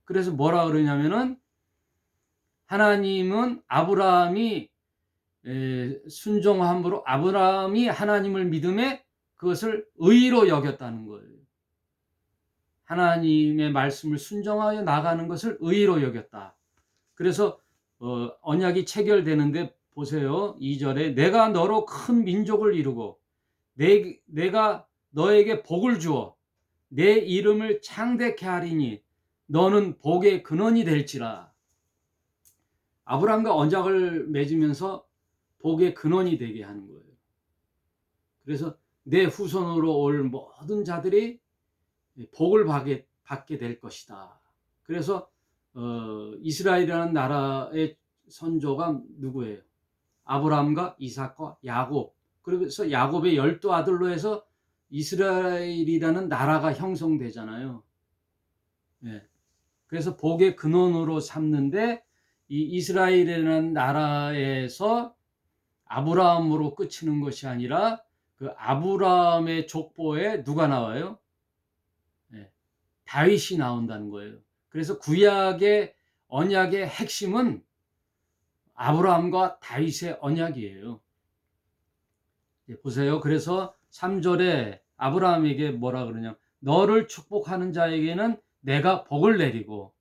그래서 뭐라 그러냐면은, 하나님은 아브라함이 순종함으로 아브라함이 하나님을 믿음에 그것을 의로 여겼다는 거예요. 하나님의 말씀을 순종하여 나가는 것을 의로 여겼다. 그래서 언약이 체결되는데 보세요. 2절에 내가 너로 큰 민족을 이루고 내가 너에게 복을 주어 내 이름을 창대케 하리니 너는 복의 근원이 될지라. 아브라함과 언약을 맺으면서 복의 근원이 되게 하는 거예요. 그래서 내 후손으로 올 모든 자들이 복을 받게 될 것이다. 그래서 이스라엘이라는 나라의 선조가 누구예요? 아브라함과 이삭과 야곱. 그래서 야곱의 12 아들로 해서 이스라엘이라는 나라가 형성되잖아요. 예. 그래서 복의 근원으로 삼는데 이 이스라엘이라는 나라에서 아브라함으로 끝이는 것이 아니라 그 아브라함의 족보에 누가 나와요? 예. 다윗이 나온다는 거예요. 그래서 구약의 언약의 핵심은 아브라함과 다윗의 언약이에요. 보세요. 그래서 3절에 아브라함에게 뭐라 그러냐? 너를 축복하는 자에게는 내가 복을 내리고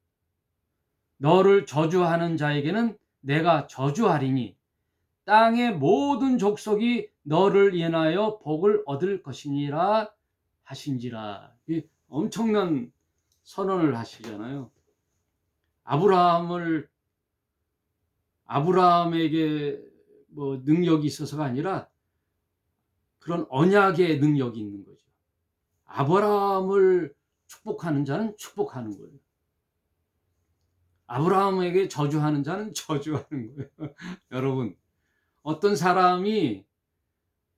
너를 저주하는 자에게는 내가 저주하리니 땅의 모든 족속이 너를 인하여 복을 얻을 것이니라 하신지라. 이 엄청난 선언을 하시잖아요. 아브라함에게 뭐 능력이 있어서가 아니라 그런 언약의 능력이 있는 거죠. 아브라함을 축복하는 자는 축복하는 거예요. 아브라함에게 저주하는 자는 저주하는 거예요. 여러분, 어떤 사람이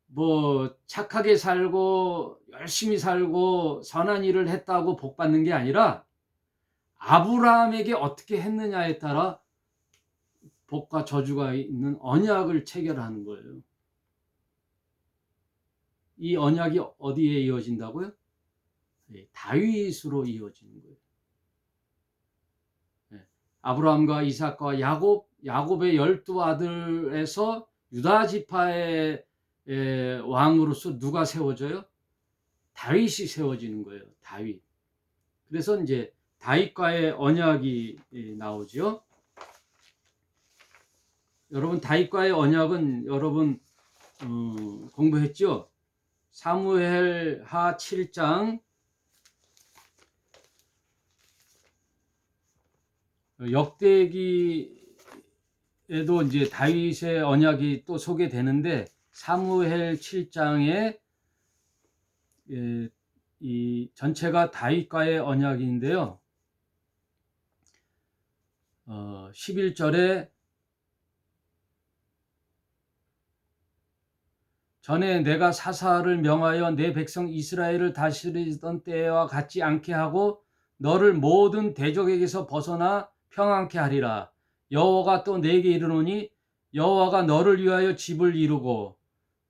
뭐 착하게 살고 열심히 살고 선한 일을 했다고 복 받는 게 아니라 아브라함에게 어떻게 했느냐에 따라 복과 저주가 있는 언약을 체결하는 거예요. 이 언약이 어디에 이어진다고요? 다윗으로 이어지는 거예요. 아브라함과 이삭과 야곱의 12아들에서 유다 지파의 왕으로서 누가 세워져요? 다윗이 세워지는 거예요. 다윗. 그래서 이제 다윗과의 언약이 나오죠. 여러분, 다윗과의 언약은 여러분 공부했죠? 사무엘하 7장 역대기에도 이제 다윗의 언약이 또 소개되는데 사무엘 7장에 이 전체가 다윗과의 언약인데요. 11절에 전에 내가 사사를 명하여 내 백성 이스라엘을 다스리던 때와 같지 않게 하고 너를 모든 대적에게서 벗어나 평안케 하리라. 여호와가 또 내게 이르노니 여호와가 너를 위하여 집을 이루고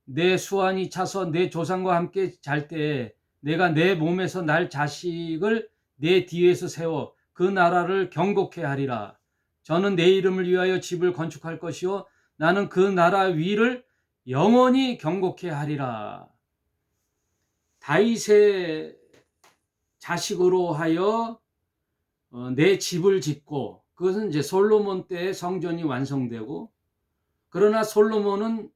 내 수완이 차서 내 조상과 함께 잘 때에 내가 내 몸에서 날 자식을 내 뒤에서 세워 그 나라를 경고케 하리라. 저는 내 이름을 위하여 집을 건축할 것이요 나는 그 나라 위를 영원히 경고케 하리라. 다윗의 자식으로 하여 내 집을 짓고 그것은 이제 솔로몬 때 성전이 완성되고 그러나 솔로몬은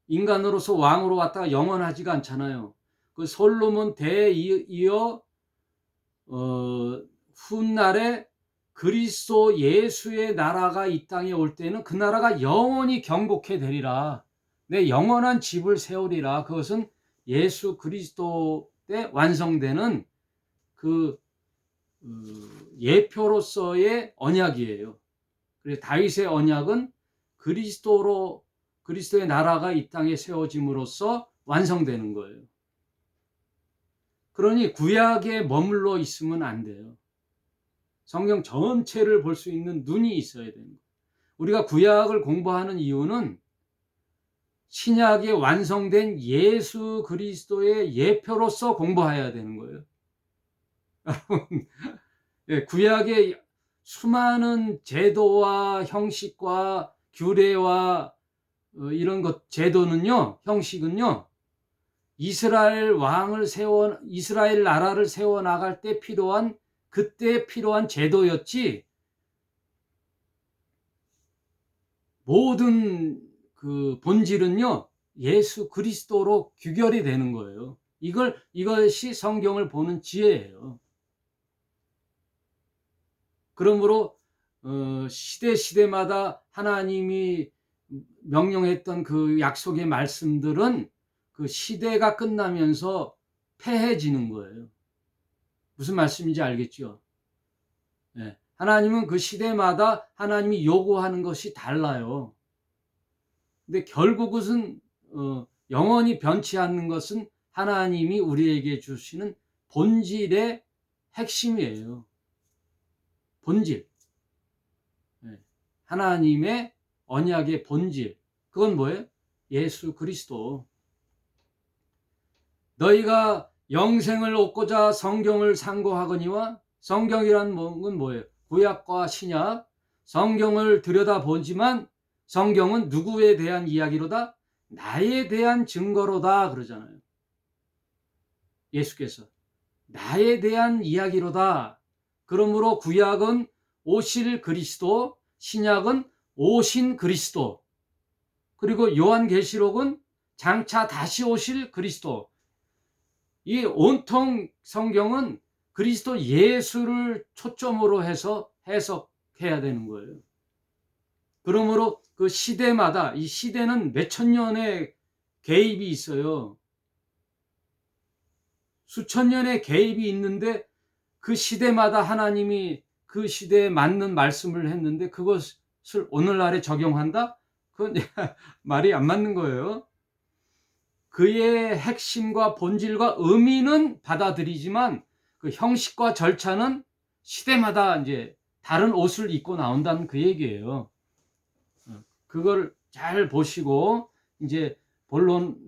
인간으로서 왕으로 왔다가 영원하지가 않잖아요. 그 솔로몬 때에 이어 훗날에 그리스도 예수의 나라가 이 땅에 올 때는 그 나라가 영원히 경고케 되리라. 내 영원한 집을 세우리라. 그것은 예수 그리스도 때 완성되는 그 예표로서의 언약이에요. 그래서 다윗의 언약은 그리스도의 나라가 이 땅에 세워짐으로써 완성되는 거예요. 그러니 구약에 머물러 있으면 안 돼요. 성경 전체를 볼 수 있는 눈이 있어야 되는 거예요. 우리가 구약을 공부하는 이유는 신약에 완성된 예수 그리스도의 예표로서 공부해야 되는 거예요. 여러분, 구약의 수많은 제도와 형식과 규례와 이런 것, 제도는요, 형식은요, 이스라엘 나라를 세워 나갈 때 그때 필요한 제도였지, 모든 그 본질은요, 예수 그리스도로 규결이 되는 거예요. 이것이 성경을 보는 지혜예요. 그러므로 시대마다 하나님이 명령했던 그 약속의 말씀들은 그 시대가 끝나면서 패해지는 거예요. 무슨 말씀인지 알겠죠? 네. 하나님은 그 시대마다 하나님이 요구하는 것이 달라요. 근데 결국은 영원히 변치 않는 것은 하나님이 우리에게 주시는 본질의 핵심이에요. 본질. 하나님의 언약의 본질. 그건 뭐예요? 예수 그리스도. 너희가 영생을 얻고자 성경을 상고하거니와, 성경이란 건 뭐예요? 구약과 신약. 성경을 들여다보지만 성경은 누구에 대한 이야기로다? 나에 대한 증거로다 그러잖아요. 예수께서 나에 대한 이야기로다. 그러므로 구약은 오실 그리스도, 신약은 오신 그리스도, 그리고 요한계시록은 장차 다시 오실 그리스도. 이 온통 성경은 그리스도 예수를 초점으로 해서 해석해야 되는 거예요. 그러므로 그 시대마다, 이 시대는 몇천 년의 개입이 있어요. 수천 년의 개입이 있는데 그 시대마다 하나님이 그 시대에 맞는 말씀을 했는데 그것을 오늘날에 적용한다? 그건 말이 안 맞는 거예요. 그의 핵심과 본질과 의미는 받아들이지만 그 형식과 절차는 시대마다 이제 다른 옷을 입고 나온다는 그 얘기예요. 그걸 잘 보시고 이제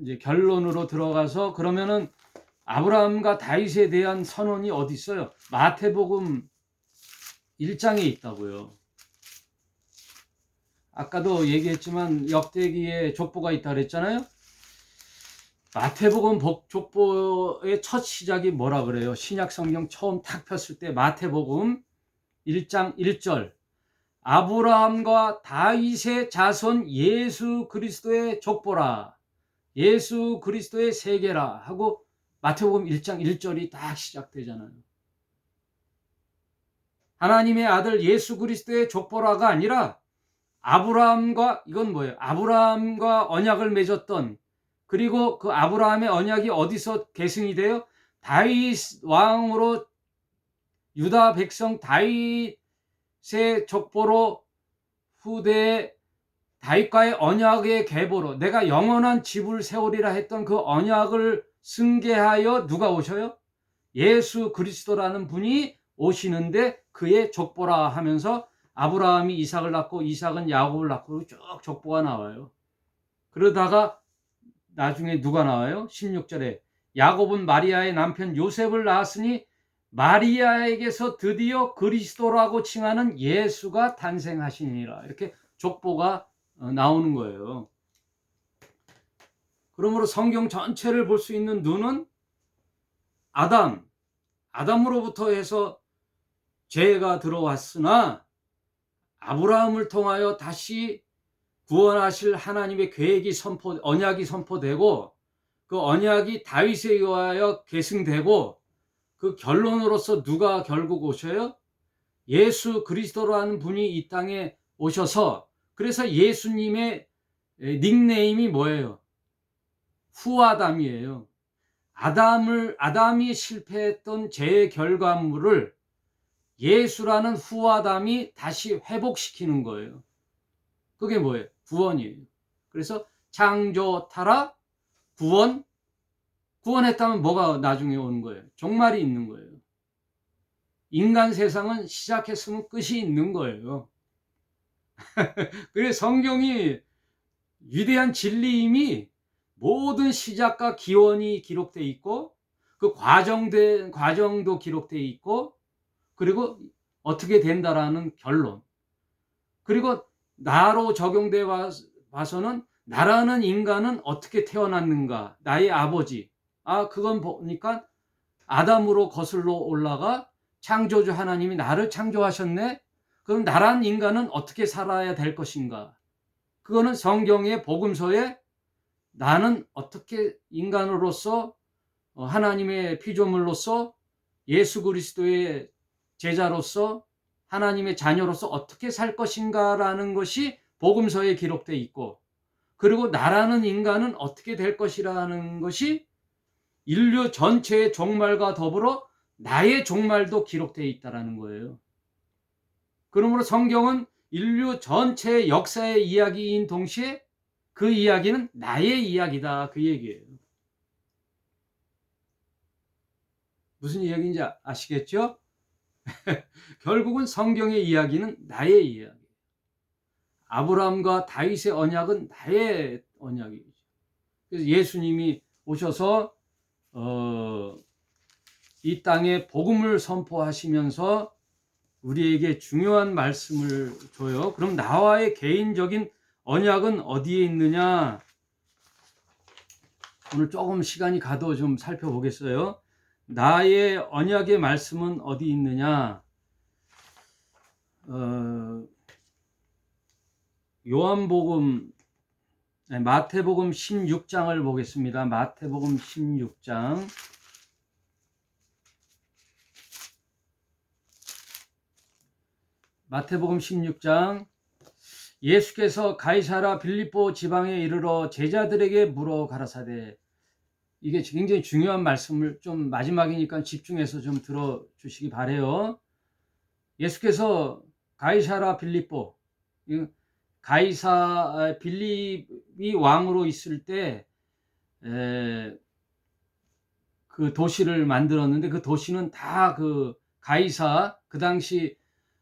이제 결론으로 들어가서, 그러면은 아브라함과 다윗에 대한 선언이 어디 있어요? 마태복음 1장에 있다고요. 아까도 얘기했지만 역대기에 족보가 있다 그랬잖아요. 마태복음 족보의 첫 시작이 뭐라 그래요? 신약 성경 처음 탁 폈을 때 마태복음 1장 1절, 아브라함과 다윗의 자손 예수 그리스도의 족보라, 예수 그리스도의 세계라 하고 마태복음 1장 1절이 딱 시작되잖아요. 하나님의 아들 예수 그리스도의 족보라가 아니라 아브라함과, 이건 뭐예요? 아브라함과 언약을 맺었던, 그리고 그 아브라함의 언약이 어디서 계승이 돼요? 다윗 왕으로, 유다 백성 다윗의 족보로, 후대에 다윗과의 언약의 계보로 내가 영원한 집을 세우리라 했던 그 언약을 승계하여 누가 오셔요? 예수 그리스도라는 분이 오시는데 그의 족보라 하면서 아브라함이 이삭을 낳고 이삭은 야곱을 낳고 쭉 족보가 나와요. 그러다가 나중에 누가 나와요? 16절에 야곱은 마리아의 남편 요셉을 낳았으니 마리아에게서 드디어 그리스도라고 칭하는 예수가 탄생하시니라. 이렇게 족보가 나오는 거예요. 그러므로 성경 전체를 볼 수 있는 눈은 아담으로부터 해서 죄가 들어왔으나 아브라함을 통하여 다시 구원하실 하나님의 계획이 언약이 선포되고, 그 언약이 다윗에 의하여 계승되고, 그 결론으로서 누가 결국 오셔요? 예수 그리스도라는 분이 이 땅에 오셔서, 그래서 예수님의 닉네임이 뭐예요? 후아담이에요. 아담이 실패했던 죄의 결과물을 예수라는 후아담이 다시 회복시키는 거예요. 그게 뭐예요? 구원이에요. 그래서 창조, 타락, 구원했다면 뭐가 나중에 오는 거예요? 종말이 있는 거예요. 인간 세상은 시작했으면 끝이 있는 거예요. 그래서 성경이 위대한 진리임이 모든 시작과 기원이 기록되어 있고, 그 과정도 기록되어 있고, 그리고 어떻게 된다라는 결론, 그리고 나로 적용돼 봐서는 나라는 인간은 어떻게 태어났는가, 나의 아버지, 그건 보니까 아담으로 거슬러 올라가 창조주 하나님이 나를 창조하셨네. 그럼 나라는 인간은 어떻게 살아야 될 것인가, 그거는 성경의 복음서에 나는 어떻게 인간으로서 하나님의 피조물로서 예수 그리스도의 제자로서 하나님의 자녀로서 어떻게 살 것인가라는 것이 복음서에 기록되어 있고, 그리고 나라는 인간은 어떻게 될 것이라는 것이 인류 전체의 종말과 더불어 나의 종말도 기록되어 있다는 거예요. 그러므로 성경은 인류 전체의 역사의 이야기인 동시에 그 이야기는 나의 이야기다, 그 얘기예요. 무슨 이야기인지 아시겠죠? 결국은 성경의 이야기는 나의 이야기. 아브라함과 다윗의 언약은 나의 언약이죠. 그래서 예수님이 오셔서 이 땅에 복음을 선포하시면서 우리에게 중요한 말씀을 줘요. 그럼 나와의 개인적인 언약은 어디에 있느냐? 오늘 조금 시간이 가도 좀 살펴보겠어요. 나의 언약의 말씀은 어디 있느냐? 마태복음 16장을 보겠습니다. 마태복음 16장. 마태복음 16장. 예수께서 가이사라 빌립보 지방에 이르러 제자들에게 물어 가라사대. 이게 굉장히 중요한 말씀을 좀 마지막이니까 집중해서 좀 들어주시기 바래요. 예수께서 가이사라 빌립보, 빌립이 왕으로 있을 때 그 도시를 만들었는데, 그 도시는 다 그 가이사, 그 당시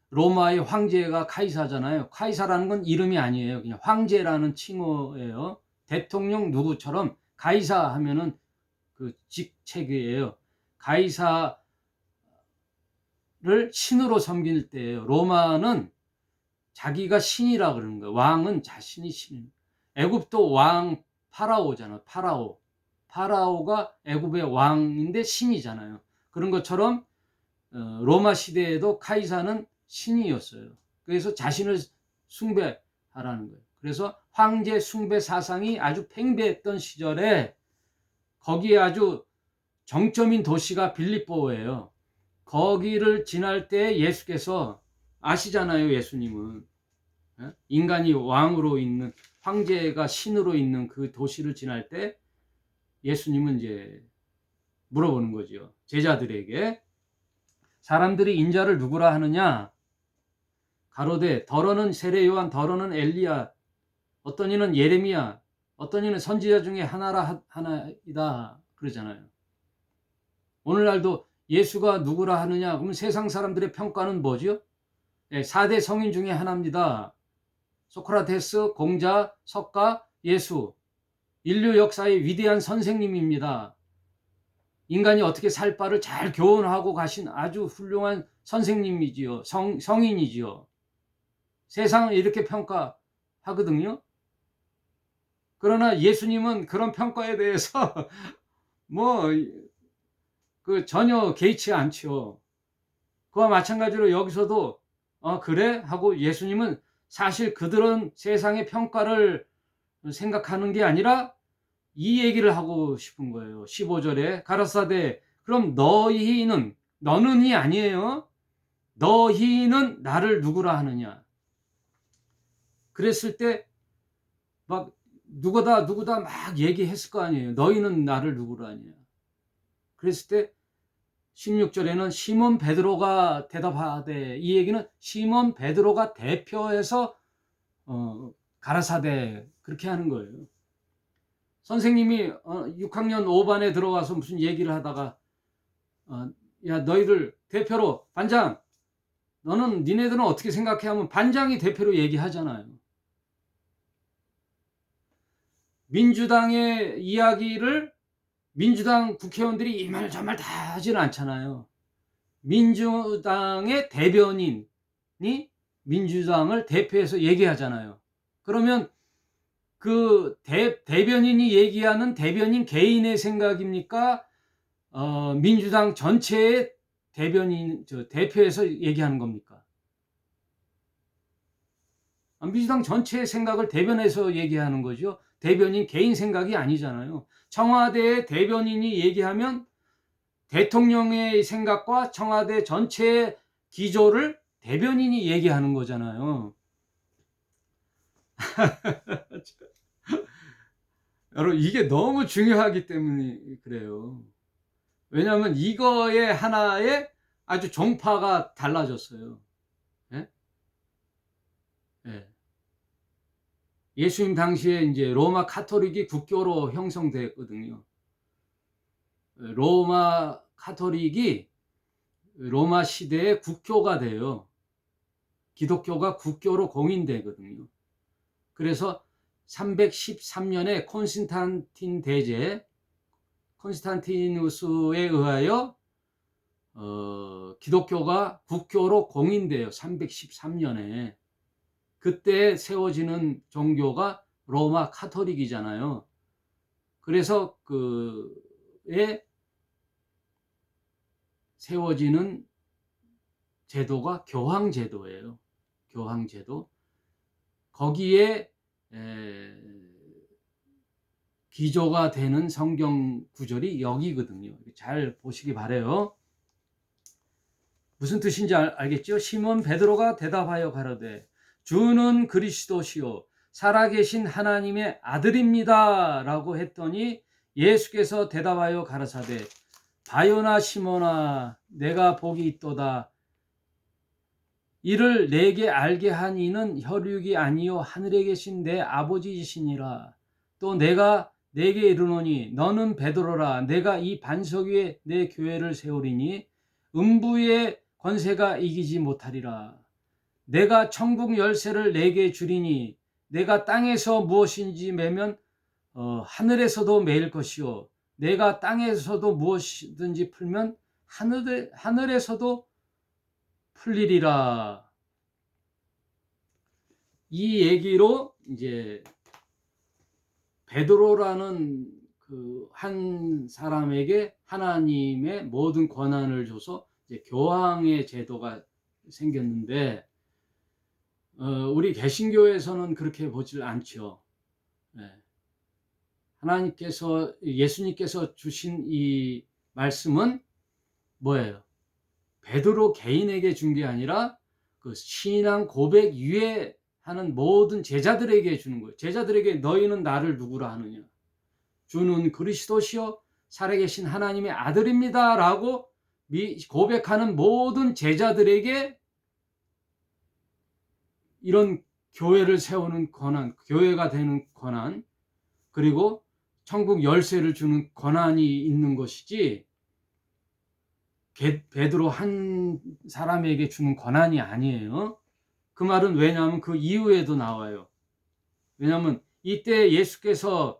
로마의 황제가 카이사잖아요. 카이사라는 건 이름이 아니에요. 그냥 황제라는 칭호예요. 대통령 누구처럼 가이사 하면은 그 직책이에요. 가이사를 신으로 섬길 때예요. 로마는 자기가 신이라 그러는 거예요. 왕은 자신이 신. 애굽도 왕 파라오잖아요. 파라오가 애굽의 왕인데 신이잖아요. 그런 것처럼 로마 시대에도 카이사는 신이었어요. 그래서 자신을 숭배하라는 거예요. 그래서 황제 숭배 사상이 아주 팽배했던 시절에 거기에 아주 정점인 도시가 빌립보예요. 거기를 지날 때 예수께서, 아시잖아요, 예수님은 인간이 왕으로 있는, 황제가 신으로 있는 그 도시를 지날 때 예수님은 이제 물어보는 거죠. 제자들에게 사람들이 인자를 누구라 하느냐? 가로되 더러는 세례 요한, 더러는 엘리야, 어떤 이는 예레미야, 어떤 이는 선지자 중에 하나이다 그러잖아요. 오늘날도 예수가 누구라 하느냐? 그러면 세상 사람들의 평가는 뭐죠? 4대 성인 중에 하나입니다. 소크라테스, 공자, 석가, 예수. 인류 역사의 위대한 선생님입니다. 인간이 어떻게 살 바를 잘 교훈하고 가신 아주 훌륭한 선생님이지요. 성인이지요. 세상을 이렇게 평가하거든요. 그러나 예수님은 그런 평가에 대해서 전혀 개의치 않죠. 그와 마찬가지로 여기서도 그래? 하고, 예수님은 사실 그들은 세상의 평가를 생각하는 게 아니라 이 얘기를 하고 싶은 거예요. 15절에 가라사대 그럼 너는이 아니에요. 너희는 나를 누구라 하느냐? 그랬을 때 막 누구다 막 얘기했을 거 아니에요. 너희는 나를 누구라 하냐? 그랬을 때 16절에는 시몬 베드로가 대답하되, 이 얘기는 시몬 베드로가 대표해서 가라사대 그렇게 하는 거예요. 선생님이 6학년 5반에 들어와서 무슨 얘기를 하다가 야, 너희들 대표로, 반장, 니네들은 어떻게 생각해? 하면 반장이 대표로 얘기하잖아요. 민주당의 이야기를 민주당 국회의원들이 이 말 저 말 다 하지는 않잖아요. 민주당의 대변인이 민주당을 대표해서 얘기하잖아요. 그러면 그 대변인이 얘기하는 대변인 개인의 생각입니까? 민주당 전체의 대표해서 얘기하는 겁니까? 민주당 전체의 생각을 대변해서 얘기하는 거죠. 대변인 개인 생각이 아니잖아요. 청와대의 대변인이 얘기하면 대통령의 생각과 청와대 전체의 기조를 대변인이 얘기하는 거잖아요. 여러분, 이게 너무 중요하기 때문에 그래요. 왜냐하면 이거에 하나에 아주 종파가 달라졌어요. 예? 예. 예수님 당시에 이제 로마 카톨릭이 국교로 형성됐거든요. 로마 카톨릭이 로마 시대의 국교가 돼요. 기독교가 국교로 공인되거든요. 그래서 313년에 콘스탄티누스에 의하여 기독교가 국교로 공인돼요. 313년에. 그때 세워지는 종교가 로마 카톨릭이잖아요. 그래서 그에 세워지는 제도가 교황제도예요. 교황제도. 거기에 기조가 되는 성경 구절이 여기거든요. 잘 보시기 바라요. 무슨 뜻인지 알겠죠? 시몬 베드로가 대답하여 가로되 주는 그리스도시요 살아계신 하나님의 아들입니다 라고 했더니 예수께서 대답하여 가라사대 바요나 시몬아 내가 복이 있도다. 이를 내게 알게 한 이는 혈육이 아니요 하늘에 계신 내 아버지이시니라. 또 내가 내게 이르노니 너는 베드로라. 내가 이 반석 위에 내 교회를 세우리니 음부의 권세가 이기지 못하리라. 내가 천국 열쇠를 내게 주리니 내가 땅에서 무엇인지 매면 하늘에서도 매일 것이요 내가 땅에서도 무엇이든지 풀면 하늘에서도 풀리리라. 이 얘기로 이제 베드로라는 그 한 사람에게 하나님의 모든 권한을 줘서 이제 교황의 제도가 생겼는데 우리 개신교에서는 그렇게 보질 않죠. 하나님께서 예수님께서 주신 이 말씀은 뭐예요? 베드로 개인에게 준 게 아니라 그 신앙 고백 위에 하는 모든 제자들에게 주는 거예요. 제자들에게 너희는 나를 누구라 하느냐? 주는 그리스도시요 살아계신 하나님의 아들입니다 라고 고백하는 모든 제자들에게 이런 교회를 세우는 권한, 교회가 되는 권한, 그리고 천국 열쇠를 주는 권한이 있는 것이지 베드로 한 사람에게 주는 권한이 아니에요. 그 말은 왜냐하면 그 이후에도 나와요. 왜냐하면 이때 예수께서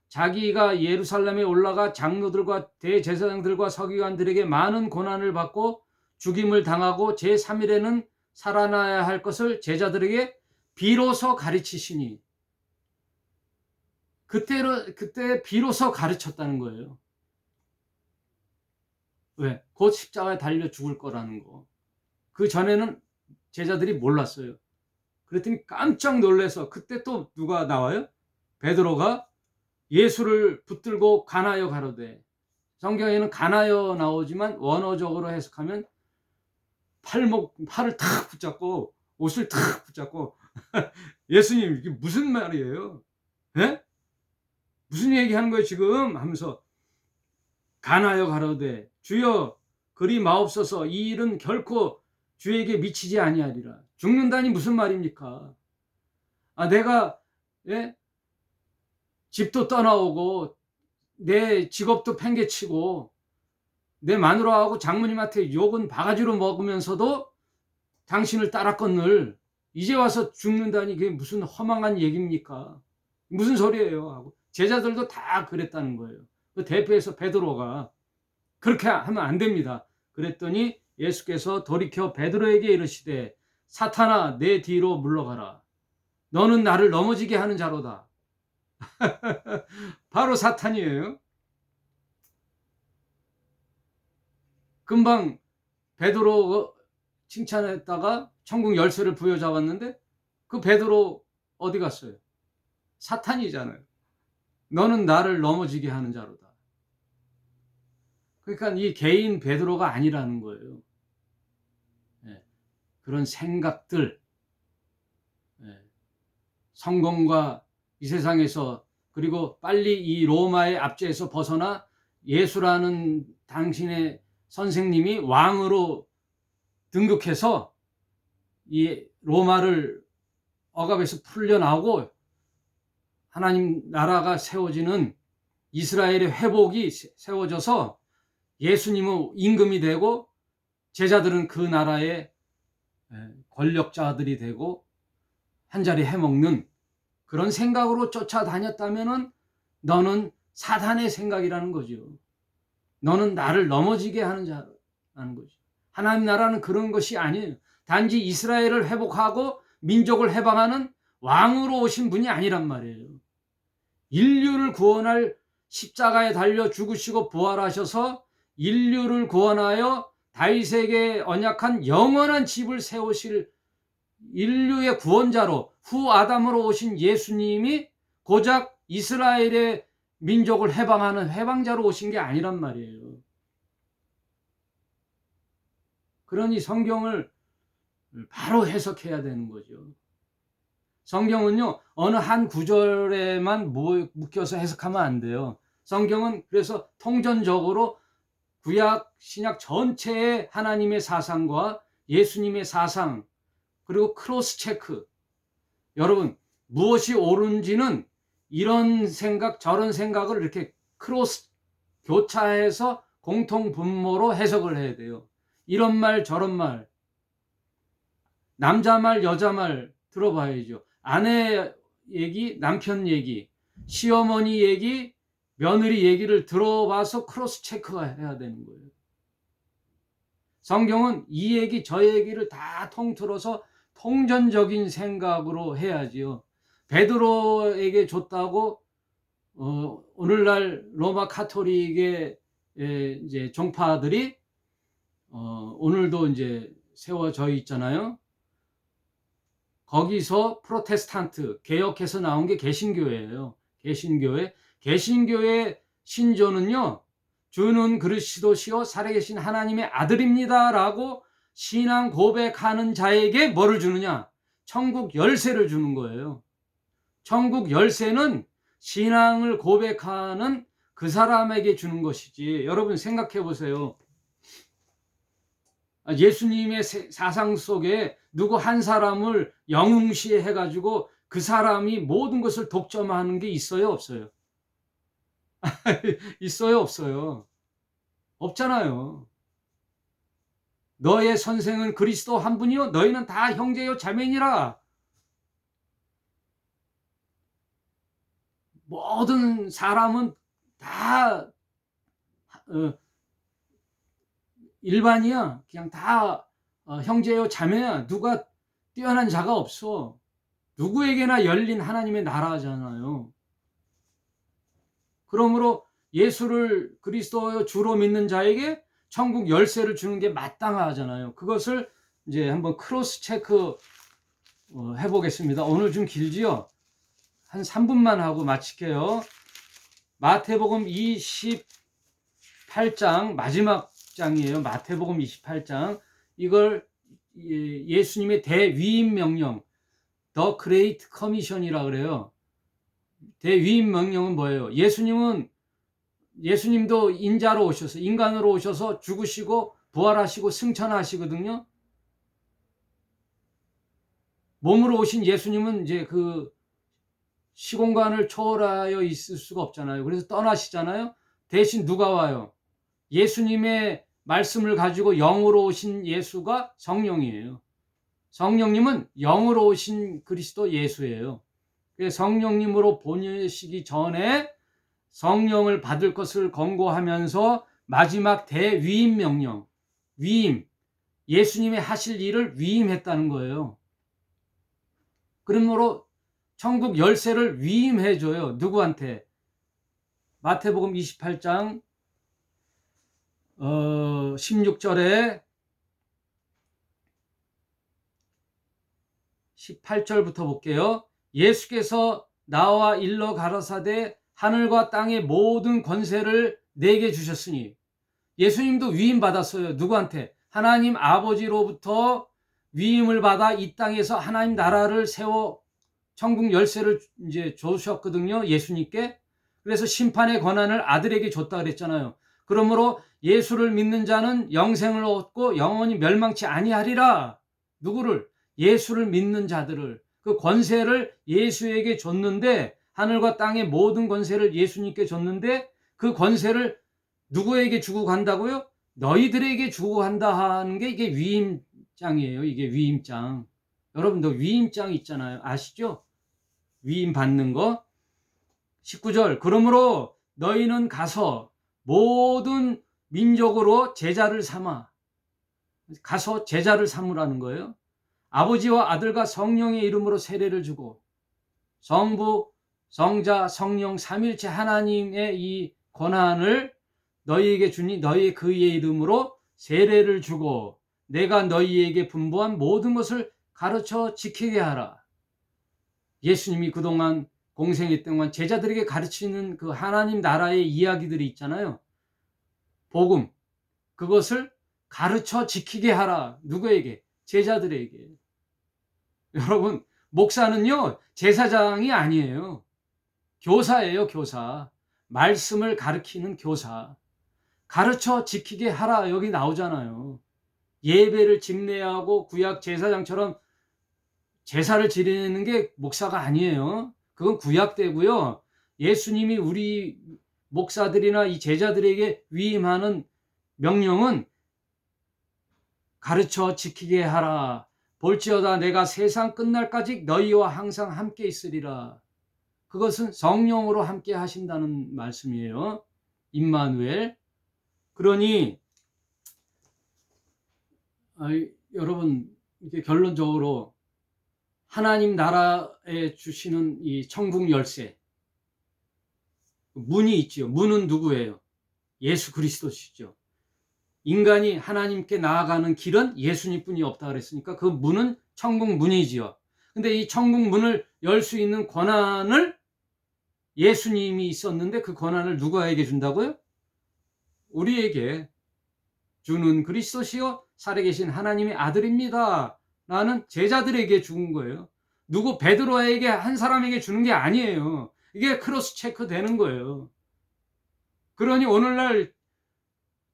자기가 예루살렘에 올라가 장로들과 대제사장들과 서기관들에게 많은 고난을 받고 죽임을 당하고 제3일에는 살아나야 할 것을 제자들에게 비로소 가르치시니 그때 비로소 가르쳤다는 거예요. 왜? 곧 십자가에 달려 죽을 거라는 거. 그 전에는 제자들이 몰랐어요. 그랬더니 깜짝 놀라서 그때 또 누가 나와요? 베드로가 예수를 붙들고 가나여 가로되. 성경에는 가나여 나오지만 원어적으로 해석하면 팔을 탁 붙잡고 옷을 탁 붙잡고 예수님 이게 무슨 말이에요? 예? 무슨 얘기하는 거예요 지금? 하면서 가나여 가로되 주여 그리 마옵소서 이 일은 결코 주에게 미치지 아니하리라. 죽는다니 무슨 말입니까? 내가 집도 떠나오고 내 직업도 팽개치고 내 마누라하고 장모님한테 욕은 바가지로 먹으면서도 당신을 따랐건늘 이제 와서 죽는다니 그게 무슨 허망한 얘기입니까? 무슨 소리예요? 하고 제자들도 다 그랬다는 거예요. 그 대표에서 베드로가 그렇게 하면 안 됩니다. 그랬더니 예수께서 돌이켜 베드로에게 이르시되 사탄아 내 뒤로 물러가라. 너는 나를 넘어지게 하는 자로다. 바로 사탄이에요. 금방 베드로 칭찬했다가 천국 열쇠를 부여잡았는데 그 베드로 어디 갔어요? 사탄이잖아요. 너는 나를 넘어지게 하는 자로다. 그러니까 이 개인 베드로가 아니라는 거예요. 그런 생각들, 성공과 이 세상에서 그리고 빨리 이 로마의 압제에서 벗어나 예수라는 당신의 선생님이 왕으로 등극해서 이 로마를 억압에서 풀려나오고 하나님 나라가 세워지는 이스라엘의 회복이 세워져서 예수님은 임금이 되고 제자들은 그 나라의 권력자들이 되고 한 자리 해먹는 그런 생각으로 쫓아다녔다면은 너는 사단의 생각이라는 거죠. 너는 나를 넘어지게 하는 자라는 거죠. 하나님 나라는 그런 것이 아니에요. 단지 이스라엘을 회복하고 민족을 해방하는 왕으로 오신 분이 아니란 말이에요. 인류를 구원할 십자가에 달려 죽으시고 부활하셔서 인류를 구원하여 다윗에게 언약한 영원한 집을 세우실 인류의 구원자로 후 아담으로 오신 예수님이 고작 이스라엘의 민족을 해방하는 해방자로 오신 게 아니란 말이에요. 그러니 성경을 바로 해석해야 되는 거죠. 성경은요, 어느 한 구절에만 묶여서 해석하면 안 돼요. 성경은 그래서 통전적으로 구약, 신약 전체의 하나님의 사상과 예수님의 사상, 그리고 크로스 체크. 여러분, 무엇이 옳은지는 이런 생각, 저런 생각을 이렇게 크로스 교차해서 공통 분모로 해석을 해야 돼요. 이런 말, 저런 말, 남자 말, 여자 말 들어봐야죠. 아내 얘기, 남편 얘기, 시어머니 얘기, 며느리 얘기를 들어봐서 크로스 체크가 해야 되는 거예요. 성경은 이 얘기, 저 얘기를 다 통틀어서 통전적인 생각으로 해야지요. 베드로에게 줬다고 오늘날 로마 카톨릭의 이제 종파들이 오늘도 이제 세워져 있잖아요. 거기서 프로테스탄트 개혁해서 나온 게 개신교예요. 개신교의 신조는요, 주는 그리스도시요 살아계신 하나님의 아들입니다라고 신앙 고백하는 자에게 뭐를 주느냐? 천국 열쇠를 주는 거예요. 천국 열쇠는 신앙을 고백하는 그 사람에게 주는 것이지. 여러분 생각해 보세요. 예수님의 사상 속에 누구 한 사람을 영웅시해 가지고 그 사람이 모든 것을 독점하는 게 있어요, 없어요? 있어요, 없어요? 없잖아요. 너의 선생은 그리스도 한 분이요 너희는 다 형제요 자매니라. 모든 사람은 다 일반이야. 그냥 다 형제요 자매야. 누가 뛰어난 자가 없어. 누구에게나 열린 하나님의 나라잖아요. 그러므로 예수를 그리스도요 주로 믿는 자에게 천국 열쇠를 주는 게 마땅하잖아요. 그것을 이제 한번 크로스 체크 해보겠습니다. 오늘 좀 길지요? 한 3분만 하고 마칠게요. 마태복음 28장 마지막 장이에요. 마태복음 28장. 이걸 예수님의 대위임 명령, The Great Commission이라 그래요. 대위임 명령은 뭐예요? 예수님도 인자로 오셔서, 인간으로 오셔서 죽으시고 부활하시고 승천하시거든요. 몸으로 오신 예수님은 이제 그 시공간을 초월하여 있을 수가 없잖아요. 그래서 떠나시잖아요. 대신 누가 와요? 예수님의 말씀을 가지고 영으로 오신 예수가 성령이에요. 성령님은 영으로 오신 그리스도 예수예요. 성령님으로 보내시기 전에 성령을 받을 것을 권고하면서 마지막 대위임 명령, 위임, 예수님의 하실 일을 위임했다는 거예요. 그러므로 천국 열쇠를 위임해줘요. 누구한테? 마태복음 28장 16절에 18절부터 볼게요. 예수께서 나와 일러 가라사대 하늘과 땅의 모든 권세를 내게 주셨으니. 예수님도 위임 받았어요. 누구한테? 하나님 아버지로부터 위임을 받아 이 땅에서 하나님 나라를 세워 천국 열쇠를 이제 주셨거든요. 예수님께. 그래서 심판의 권한을 아들에게 줬다 그랬잖아요. 그러므로 예수를 믿는 자는 영생을 얻고 영원히 멸망치 아니하리라. 누구를? 예수를 믿는 자들을. 그 권세를 예수에게 줬는데, 하늘과 땅의 모든 권세를 예수님께 줬는데 그 권세를 누구에게 주고 간다고요? 너희들에게 주고 한다 하는 게 이게 위임장이에요. 이게 위임장. 여러분도 위임장 있잖아요. 아시죠? 위임 받는 거. 19절. 그러므로 너희는 가서 모든 민족으로 제자를 삼아. 가서 제자를 삼으라는 거예요. 아버지와 아들과 성령의 이름으로 세례를 주고 성부, 성자, 성령 삼일체 하나님의 이 권한을 너희에게 주니 너희 그의 이름으로 세례를 주고 내가 너희에게 분부한 모든 것을 가르쳐 지키게 하라. 예수님이 그동안 공생했던 동안 제자들에게 가르치는 그 하나님 나라의 이야기들이 있잖아요. 복음, 그것을 가르쳐 지키게 하라. 누구에게? 제자들에게. 여러분, 목사는요 제사장이 아니에요. 교사예요. 교사. 말씀을 가르치는 교사. 가르쳐 지키게 하라. 여기 나오잖아요. 예배를 집례하고 구약 제사장처럼 제사를 지내는 게 목사가 아니에요. 그건 구약 때고요. 예수님이 우리 목사들이나 이 제자들에게 위임하는 명령은 가르쳐 지키게 하라. 볼지어다 내가 세상 끝날까지 너희와 항상 함께 있으리라. 그것은 성령으로 함께 하신다는 말씀이에요. 임마누엘. 그러니 여러분 이게 결론적으로 하나님 나라에 주시는 이 천국 열쇠 문이 있지요. 문은 누구예요? 예수 그리스도시죠. 인간이 하나님께 나아가는 길은 예수님뿐이 없다 그랬으니까 그 문은 천국 문이지요. 근데 이 천국 문을 열 수 있는 권한을 예수님이 있었는데 그 권한을 누구에게 준다고요? 우리에게 주는 그리스도시요 살아계신 하나님의 아들입니다. 라는 제자들에게 준 거예요. 누구 베드로에게 한 사람에게 주는 게 아니에요. 이게 크로스 체크 되는 거예요. 그러니 오늘날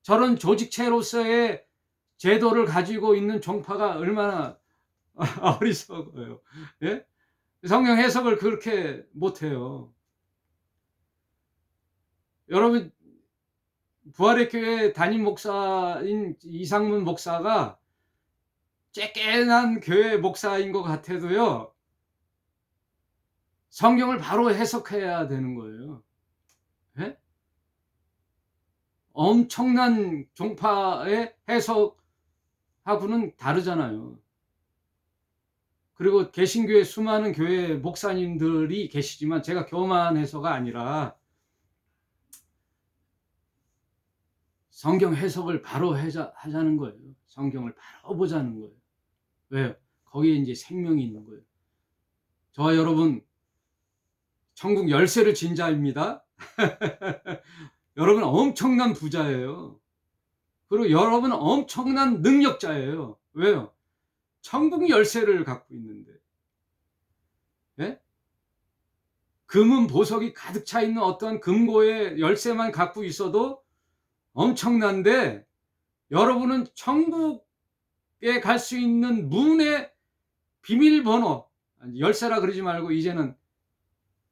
저런 조직체로서의 제도를 가지고 있는 종파가 얼마나 어리석어요. 예? 성경 해석을 그렇게 못해요. 여러분 부활의 교회 담임 목사인 이상문 목사가 쬐깨난 교회 목사인 것 같아도요 성경을 바로 해석해야 되는 거예요. 예? 엄청난 종파의 해석하고는 다르잖아요. 그리고 개신교회 수많은 교회 목사님들이 계시지만 제가 교만해서가 아니라 성경 해석을 바로 하자는 거예요. 성경을 바로 보자는 거예요. 왜요? 거기에 이제 생명이 있는 거예요. 저와 여러분 천국 열쇠를 진 자입니다. 여러분 엄청난 부자예요. 그리고 여러분은 엄청난 능력자예요. 왜요? 천국 열쇠를 갖고 있는데. 예? 금은 보석이 가득 차 있는 어떤 금고의 열쇠만 갖고 있어도 엄청난데 여러분은 천국에 갈 수 있는 문의 비밀번호, 열쇠라 그러지 말고 이제는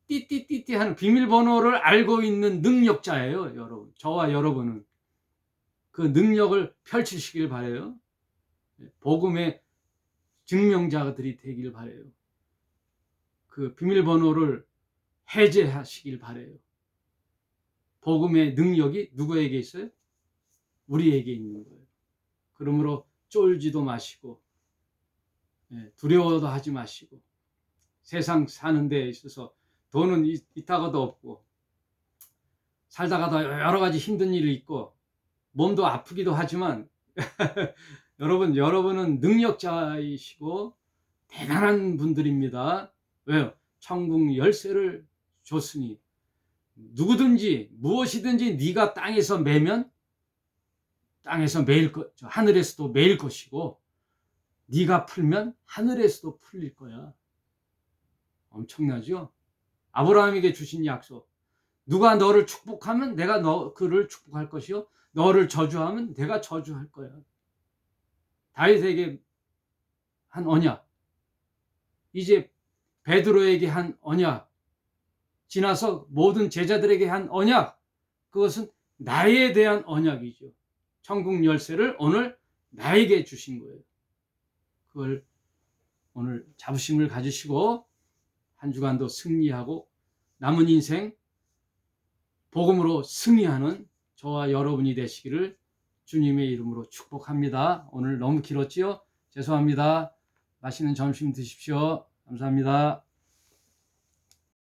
띠띠띠띠 하는 비밀번호를 알고 있는 능력자예요. 여러분, 저와 여러분은 그 능력을 펼치시길 바라요. 복음의 증명자들이 되길 바라요. 그 비밀번호를 해제하시길 바라요. 복음의 능력이 누구에게 있어요? 우리에게 있는 거예요. 그러므로 쫄지도 마시고 두려워도 하지 마시고 세상 사는 데 있어서 돈은 있다가도 없고 살다가도 여러 가지 힘든 일이 있고 몸도 아프기도 하지만 여러분은 능력자이시고 대단한 분들입니다. 왜요? 천국 열쇠를 줬으니 누구든지 무엇이든지 네가 땅에서 매면 땅에서 매일 하늘에서도 매일 것이고 네가 풀면 하늘에서도 풀릴 거야. 엄청나죠? 아브라함에게 주신 약속. 누가 너를 축복하면 내가 그를 축복할 것이요 너를 저주하면 내가 저주할 거야. 다윗에게 한 언약, 이제 베드로에게 한 언약, 지나서 모든 제자들에게 한 언약, 그것은 나에 대한 언약이죠. 천국 열쇠를 오늘 나에게 주신 거예요. 그걸 오늘 자부심을 가지시고 한 주간도 승리하고 남은 인생 복음으로 승리하는 저와 여러분이 되시기를 주님의 이름으로 축복합니다. 오늘 너무 길었지요? 죄송합니다. 맛있는 점심 드십시오. 감사합니다.